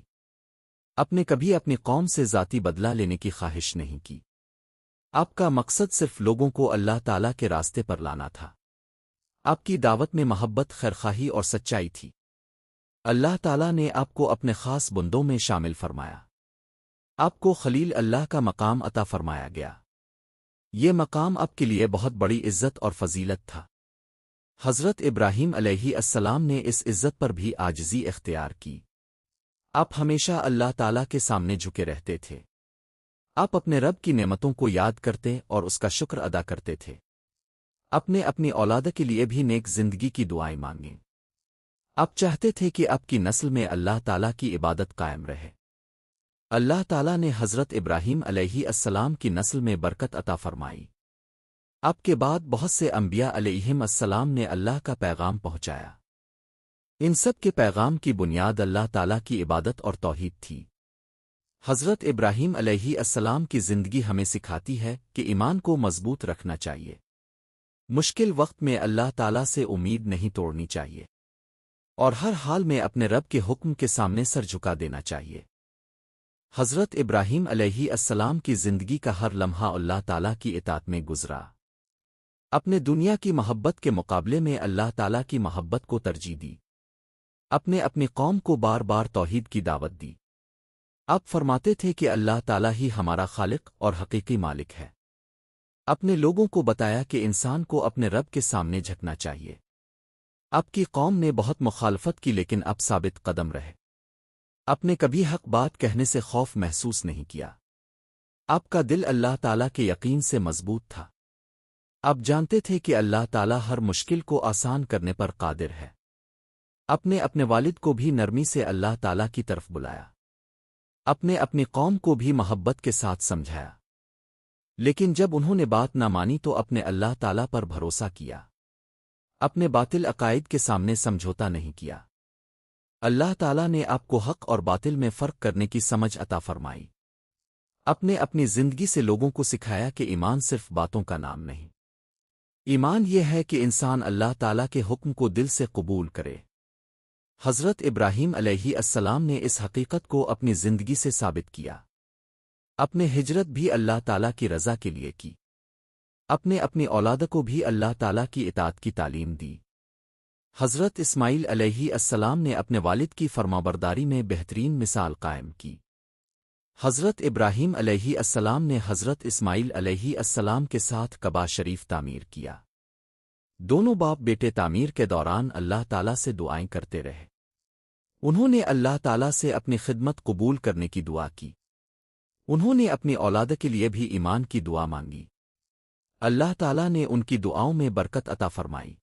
کبھی اپنی قوم سے ذاتی بدلہ لینے کی خواہش نہیں کی۔ آپ کا مقصد صرف لوگوں کو اللہ تعالیٰ کے راستے پر لانا تھا۔ آپ کی دعوت میں محبت، خیرخواہی اور سچائی تھی۔ اللہ تعالیٰ نے آپ کو اپنے خاص بندوں میں شامل فرمایا، آپ کو خلیل اللہ کا مقام عطا فرمایا گیا۔ یہ مقام آپ کے لیے بہت بڑی عزت اور فضیلت تھا۔ حضرت ابراہیم علیہ السلام نے اس عزت پر بھی عاجزی اختیار کی، آپ ہمیشہ اللہ تعالیٰ کے سامنے جھکے رہتے تھے، آپ اپنے رب کی نعمتوں کو یاد کرتے اور اس کا شکر ادا کرتے تھے، اپنی اولاد کے لیے بھی نیک زندگی کی دعائیں مانگیں۔ آپ چاہتے تھے کہ آپ کی نسل میں اللہ تعالیٰ کی عبادت قائم رہے۔ اللہ تعالیٰ نے حضرت ابراہیم علیہ السلام کی نسل میں برکت عطا فرمائی۔ آپ کے بعد بہت سے انبیاء علیہم السلام نے اللہ کا پیغام پہنچایا۔ ان سب کے پیغام کی بنیاد اللہ تعالیٰ کی عبادت اور توحید تھی۔ حضرت ابراہیم علیہ السلام کی زندگی ہمیں سکھاتی ہے کہ ایمان کو مضبوط رکھنا چاہیے، مشکل وقت میں اللہ تعالیٰ سے امید نہیں توڑنی چاہیے، اور ہر حال میں اپنے رب کے حکم کے سامنے سر جھکا دینا چاہیے۔ حضرت ابراہیم علیہ السلام کی زندگی کا ہر لمحہ اللہ تعالیٰ کی اطاعت میں گزرا، اپنے دنیا کی محبت کے مقابلے میں اللہ تعالیٰ کی محبت کو ترجیح دی، اپنی قوم کو بار بار توحید کی دعوت دی۔ آپ فرماتے تھے کہ اللہ تعالیٰ ہی ہمارا خالق اور حقیقی مالک ہے۔ اپنے لوگوں کو بتایا کہ انسان کو اپنے رب کے سامنے جھکنا چاہیے۔ آپ کی قوم نے بہت مخالفت کی لیکن اب ثابت قدم رہے، کبھی حق بات کہنے سے خوف محسوس نہیں کیا۔ آپ کا دل اللہ تعالیٰ کے یقین سے مضبوط تھا، آپ جانتے تھے کہ اللہ تعالیٰ ہر مشکل کو آسان کرنے پر قادر ہے۔ اپنے والد کو بھی نرمی سے اللہ تعالیٰ کی طرف بلایا، اپنی قوم کو بھی محبت کے ساتھ سمجھایا، لیکن جب انہوں نے بات نہ مانی تو اپنے اللہ تعالیٰ پر بھروسہ کیا، اپنے باطل عقائد کے سامنے سمجھوتا نہیں کیا۔ اللہ تعالیٰ نے آپ کو حق اور باطل میں فرق کرنے کی سمجھ عطا فرمائی، اپنی زندگی سے لوگوں کو سکھایا کہ ایمان صرف باتوں کا نام نہیں، ایمان یہ ہے کہ انسان اللہ تعالیٰ کے حکم کو دل سے قبول کرے۔ حضرت ابراہیم علیہ السلام نے اس حقیقت کو اپنی زندگی سے ثابت کیا، ہجرت بھی اللہ تعالیٰ کی رضا کے لیے کی، اپنی اولاد کو بھی اللہ تعالیٰ کی اطاعت کی تعلیم دی۔ حضرت اسماعیل علیہ السلام نے اپنے والد کی فرمانبرداری میں بہترین مثال قائم کی۔ حضرت ابراہیم علیہ السلام نے حضرت اسماعیل علیہ السلام کے ساتھ کعبہ شریف تعمیر کیا۔ دونوں باپ بیٹے تعمیر کے دوران اللہ تعالیٰ سے دعائیں کرتے رہے، انہوں نے اللہ تعالیٰ سے اپنی خدمت قبول کرنے کی دعا کی۔ انہوں نے اپنی اولاد کے لیے بھی ایمان کی دعا مانگی۔ اللہ تعالیٰ نے ان کی دعاؤں میں برکت عطا فرمائی۔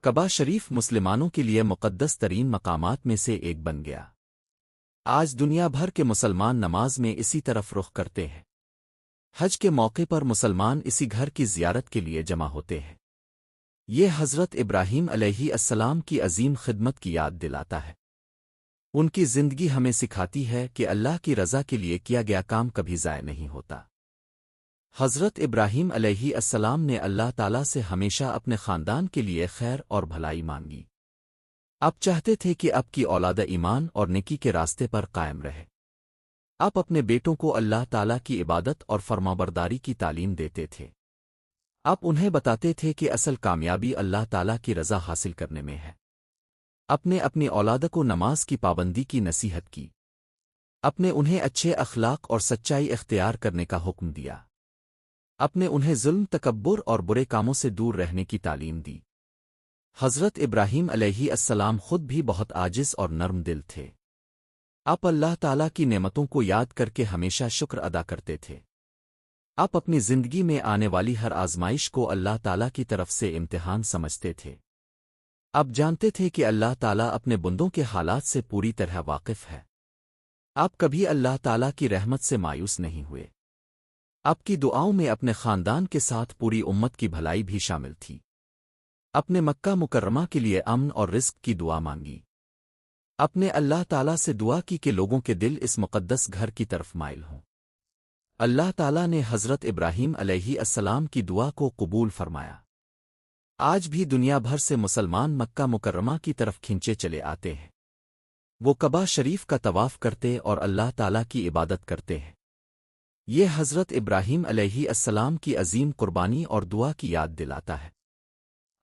کعبہ شریف مسلمانوں کے لیے مقدس ترین مقامات میں سے ایک بن گیا۔ آج دنیا بھر کے مسلمان نماز میں اسی طرف رخ کرتے ہیں۔ حج کے موقع پر مسلمان اسی گھر کی زیارت کے لیے جمع ہوتے ہیں۔ یہ حضرت ابراہیم علیہ السلام کی عظیم خدمت کی یاد دلاتا ہے۔ ان کی زندگی ہمیں سکھاتی ہے کہ اللہ کی رضا کے لیے کیا گیا کام کبھی ضائع نہیں ہوتا۔ حضرت ابراہیم علیہ السلام نے اللہ تعالیٰ سے ہمیشہ اپنے خاندان کے لیے خیر اور بھلائی مانگی۔ آپ چاہتے تھے کہ آپ کی اولاد ایمان اور نیکی کے راستے پر قائم رہے۔ آپ اپنے بیٹوں کو اللہ تعالیٰ کی عبادت اور فرمانبرداری کی تعلیم دیتے تھے۔ آپ انہیں بتاتے تھے کہ اصل کامیابی اللہ تعالیٰ کی رضا حاصل کرنے میں ہے۔ اپنی اولاد کو نماز کی پابندی کی نصیحت کی۔ انہیں اچھے اخلاق اور سچائی اختیار کرنے کا حکم دیا۔ انہیں ظلم، تکبر اور برے کاموں سے دور رہنے کی تعلیم دی۔ حضرت ابراہیم علیہ السلام خود بھی بہت عاجز اور نرم دل تھے۔ آپ اللہ تعالیٰ کی نعمتوں کو یاد کر کے ہمیشہ شکر ادا کرتے تھے۔ آپ اپنی زندگی میں آنے والی ہر آزمائش کو اللہ تعالیٰ کی طرف سے امتحان سمجھتے تھے۔ آپ جانتے تھے کہ اللہ تعالیٰ اپنے بندوں کے حالات سے پوری طرح واقف ہے۔ آپ کبھی اللہ تعالیٰ کی رحمت سے مایوس نہیں ہوئے۔ آپ کی دعاؤں میں اپنے خاندان کے ساتھ پوری امت کی بھلائی بھی شامل تھی۔ اپنے مکہ مکرمہ کے لیے امن اور رزق کی دعا مانگی۔ اللہ تعالیٰ سے دعا کی کہ لوگوں کے دل اس مقدس گھر کی طرف مائل ہوں۔ اللہ تعالیٰ نے حضرت ابراہیم علیہ السلام کی دعا کو قبول فرمایا۔ آج بھی دنیا بھر سے مسلمان مکہ مکرمہ کی طرف کھنچے چلے آتے ہیں۔ وہ کعبہ شریف کا طواف کرتے اور اللہ تعالیٰ کی عبادت کرتے ہیں۔ یہ حضرت ابراہیم علیہ السلام کی عظیم قربانی اور دعا کی یاد دلاتا ہے۔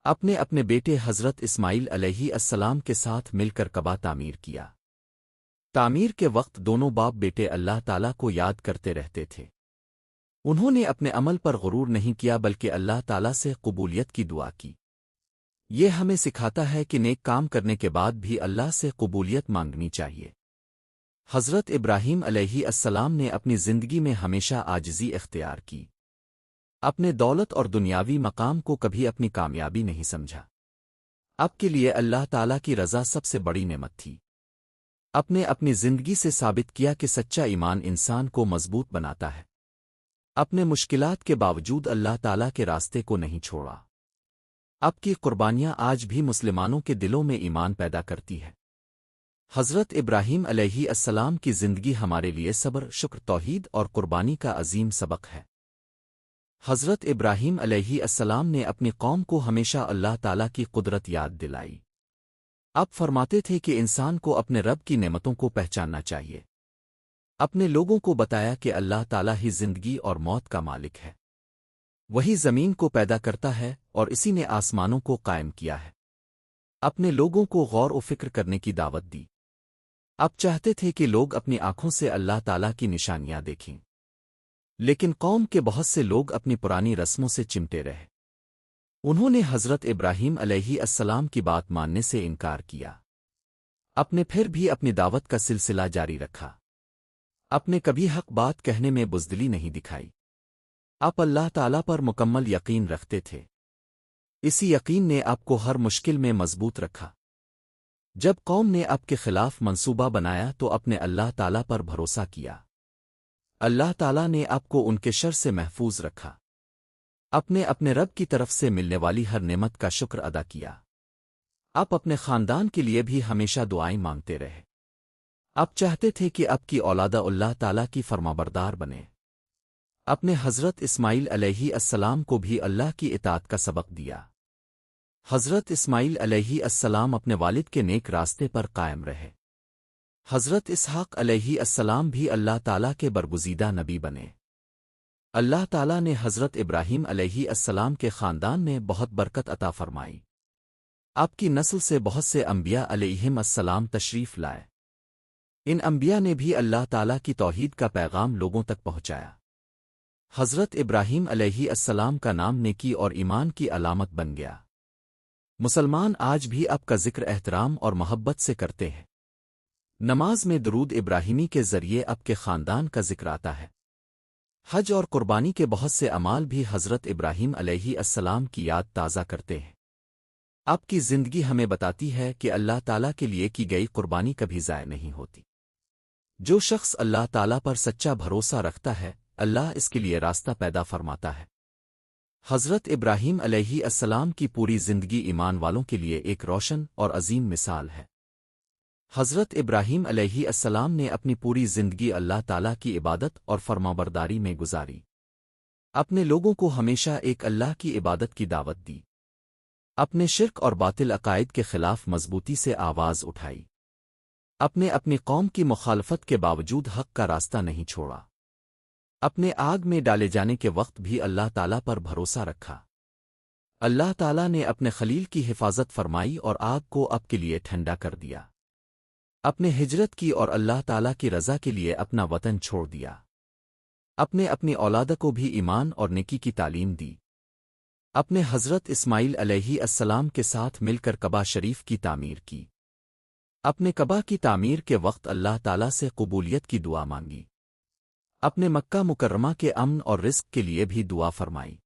اپنے بیٹے حضرت اسماعیل علیہ السلام کے ساتھ مل کر کعبہ تعمیر کیا۔ تعمیر کے وقت دونوں باپ بیٹے اللہ تعالیٰ کو یاد کرتے رہتے تھے۔ انہوں نے اپنے عمل پر غرور نہیں کیا بلکہ اللہ تعالیٰ سے قبولیت کی دعا کی۔ یہ ہمیں سکھاتا ہے کہ نیک کام کرنے کے بعد بھی اللہ سے قبولیت مانگنی چاہیے۔ حضرت ابراہیم علیہ السلام نے اپنی زندگی میں ہمیشہ عاجزی اختیار کی۔ اپنے دولت اور دنیاوی مقام کو کبھی اپنی کامیابی نہیں سمجھا۔ آپ کے لیے اللہ تعالیٰ کی رضا سب سے بڑی نعمت تھی۔ اپنی زندگی سے ثابت کیا کہ سچا ایمان انسان کو مضبوط بناتا ہے۔ اپنے مشکلات کے باوجود اللہ تعالیٰ کے راستے کو نہیں چھوڑا۔ آپ کی قربانیاں آج بھی مسلمانوں کے دلوں میں ایمان پیدا کرتی ہے۔ حضرت ابراہیم علیہ السلام کی زندگی ہمارے لیے صبر، شکر، توحید اور قربانی کا عظیم سبق ہے۔ حضرت ابراہیم علیہ السلام نے اپنی قوم کو ہمیشہ اللہ تعالیٰ کی قدرت یاد دلائی۔ آپ فرماتے تھے کہ انسان کو اپنے رب کی نعمتوں کو پہچاننا چاہیے۔ اپنے لوگوں کو بتایا کہ اللہ تعالیٰ ہی زندگی اور موت کا مالک ہے۔ وہی زمین کو پیدا کرتا ہے اور اسی نے آسمانوں کو قائم کیا ہے۔ اپنے لوگوں کو غور و فکر کرنے کی دعوت دی۔ آپ چاہتے تھے کہ لوگ اپنی آنکھوں سے اللہ تعالیٰ کی نشانیاں دیکھیں، لیکن قوم کے بہت سے لوگ اپنی پرانی رسموں سے چمٹے رہے۔ انہوں نے حضرت ابراہیم علیہ السلام کی بات ماننے سے انکار کیا۔ پھر بھی اپنی دعوت کا سلسلہ جاری رکھا۔ کبھی حق بات کہنے میں بزدلی نہیں دکھائی۔ آپ اللہ تعالیٰ پر مکمل یقین رکھتے تھے۔ اسی یقین نے آپ کو ہر مشکل میں مضبوط رکھا۔ جب قوم نے آپ کے خلاف منصوبہ بنایا تو اپنے اللہ تعالیٰ پر بھروسہ کیا۔ اللہ تعالیٰ نے آپ کو ان کے شر سے محفوظ رکھا۔ اپنے رب کی طرف سے ملنے والی ہر نعمت کا شکر ادا کیا۔ آپ اپنے خاندان کے لیے بھی ہمیشہ دعائیں مانگتے رہے۔ آپ چاہتے تھے کہ آپ کی اولاد اللہ تعالیٰ کی فرمانبردار بنے۔ حضرت اسماعیل علیہ السلام کو بھی اللہ کی اطاعت کا سبق دیا۔ حضرت اسماعیل علیہ السلام اپنے والد کے نیک راستے پر قائم رہے۔ حضرت اسحاق علیہ السلام بھی اللہ تعالیٰ کے برگزیدہ نبی بنے۔ اللہ تعالیٰ نے حضرت ابراہیم علیہ السلام کے خاندان میں بہت برکت عطا فرمائی۔ آپ کی نسل سے بہت سے انبیاء علیہم السلام تشریف لائے۔ ان انبیاء نے بھی اللہ تعالیٰ کی توحید کا پیغام لوگوں تک پہنچایا۔ حضرت ابراہیم علیہ السلام کا نام نیکی اور ایمان کی علامت بن گیا۔ مسلمان آج بھی آپ کا ذکر احترام اور محبت سے کرتے ہیں۔ نماز میں درود ابراہیمی کے ذریعے اب کے خاندان کا ذکر آتا ہے۔ حج اور قربانی کے بہت سے اعمال بھی حضرت ابراہیم علیہ السلام کی یاد تازہ کرتے ہیں۔ آپ کی زندگی ہمیں بتاتی ہے کہ اللہ تعالیٰ کے لیے کی گئی قربانی کبھی ضائع نہیں ہوتی۔ جو شخص اللہ تعالیٰ پر سچا بھروسہ رکھتا ہے، اللہ اس کے لیے راستہ پیدا فرماتا ہے۔ حضرت ابراہیم علیہ السلام کی پوری زندگی ایمان والوں کے لیے ایک روشن اور عظیم مثال ہے۔ حضرت ابراہیم علیہ السلام نے اپنی پوری زندگی اللہ تعالیٰ کی عبادت اور فرمانبرداری میں گزاری۔ اپنے لوگوں کو ہمیشہ ایک اللہ کی عبادت کی دعوت دی۔ اپنے شرک اور باطل عقائد کے خلاف مضبوطی سے آواز اٹھائی۔ اپنی قوم کی مخالفت کے باوجود حق کا راستہ نہیں چھوڑا۔ اپنے آگ میں ڈالے جانے کے وقت بھی اللہ تعالیٰ پر بھروسہ رکھا۔ اللہ تعالیٰ نے اپنے خلیل کی حفاظت فرمائی اور آگ کو اب کے لیے ٹھنڈا کر دیا۔ اپنے ہجرت کی اور اللہ تعالیٰ کی رضا کے لیے اپنا وطن چھوڑ دیا۔ اپنی اولاد کو بھی ایمان اور نیکی کی تعلیم دی۔ اپنے حضرت اسماعیل علیہ السلام کے ساتھ مل کر کعبہ شریف کی تعمیر کی۔ اپنے کعبہ کی تعمیر کے وقت اللہ تعالیٰ سے قبولیت کی دعا مانگی۔ اپنے مکہ مکرمہ کے امن اور رزق کے لیے بھی دعا فرمائی۔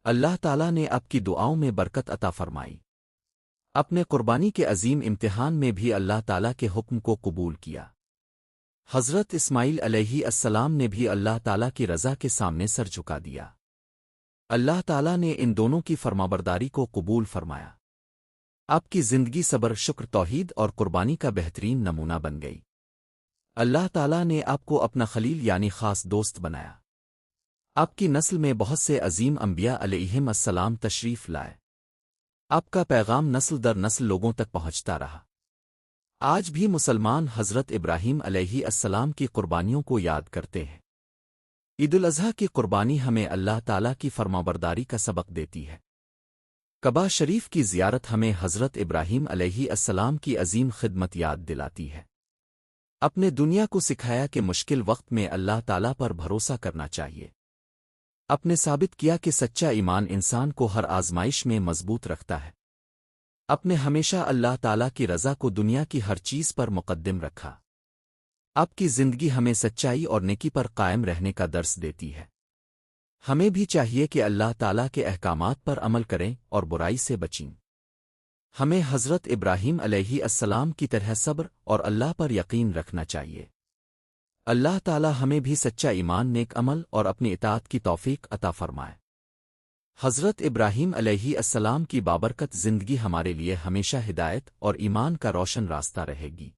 اللہ تعالیٰ نے آپ کی دعاؤں میں برکت عطا فرمائی۔ اپنے قربانی کے عظیم امتحان میں بھی اللہ تعالیٰ کے حکم کو قبول کیا۔ حضرت اسماعیل علیہ السلام نے بھی اللہ تعالیٰ کی رضا کے سامنے سر جھکا دیا۔ اللہ تعالیٰ نے ان دونوں کی فرمانبرداری کو قبول فرمایا۔ آپ کی زندگی صبر، شکر، توحید اور قربانی کا بہترین نمونہ بن گئی۔ اللہ تعالیٰ نے آپ کو اپنا خلیل یعنی خاص دوست بنایا۔ آپ کی نسل میں بہت سے عظیم انبیاء علیہم السلام تشریف لائے۔ آپ کا پیغام نسل در نسل لوگوں تک پہنچتا رہا۔ آج بھی مسلمان حضرت ابراہیم علیہ السلام کی قربانیوں کو یاد کرتے ہیں۔ عید الاضحیٰ کی قربانی ہمیں اللہ تعالیٰ کی فرمانبرداری کا سبق دیتی ہے۔ کعبہ شریف کی زیارت ہمیں حضرت ابراہیم علیہ السلام کی عظیم خدمت یاد دلاتی ہے۔ اپنے دنیا کو سکھایا کہ مشکل وقت میں اللہ تعالیٰ پر بھروسہ کرنا چاہیے۔ اپنے ثابت کیا کہ سچا ایمان انسان کو ہر آزمائش میں مضبوط رکھتا ہے۔ اپنے ہمیشہ اللہ تعالیٰ کی رضا کو دنیا کی ہر چیز پر مقدم رکھا۔ آپ کی زندگی ہمیں سچائی اور نیکی پر قائم رہنے کا درس دیتی ہے۔ ہمیں بھی چاہیے کہ اللہ تعالیٰ کے احکامات پر عمل کریں اور برائی سے بچیں۔ ہمیں حضرت ابراہیم علیہ السلام کی طرح صبر اور اللہ پر یقین رکھنا چاہیے۔ اللہ تعالیٰ ہمیں بھی سچا ایمان، نیک عمل اور اپنی اطاعت کی توفیق عطا فرمائے۔ حضرت ابراہیم علیہ السلام کی بابرکت زندگی ہمارے لیے ہمیشہ ہدایت اور ایمان کا روشن راستہ رہے گی۔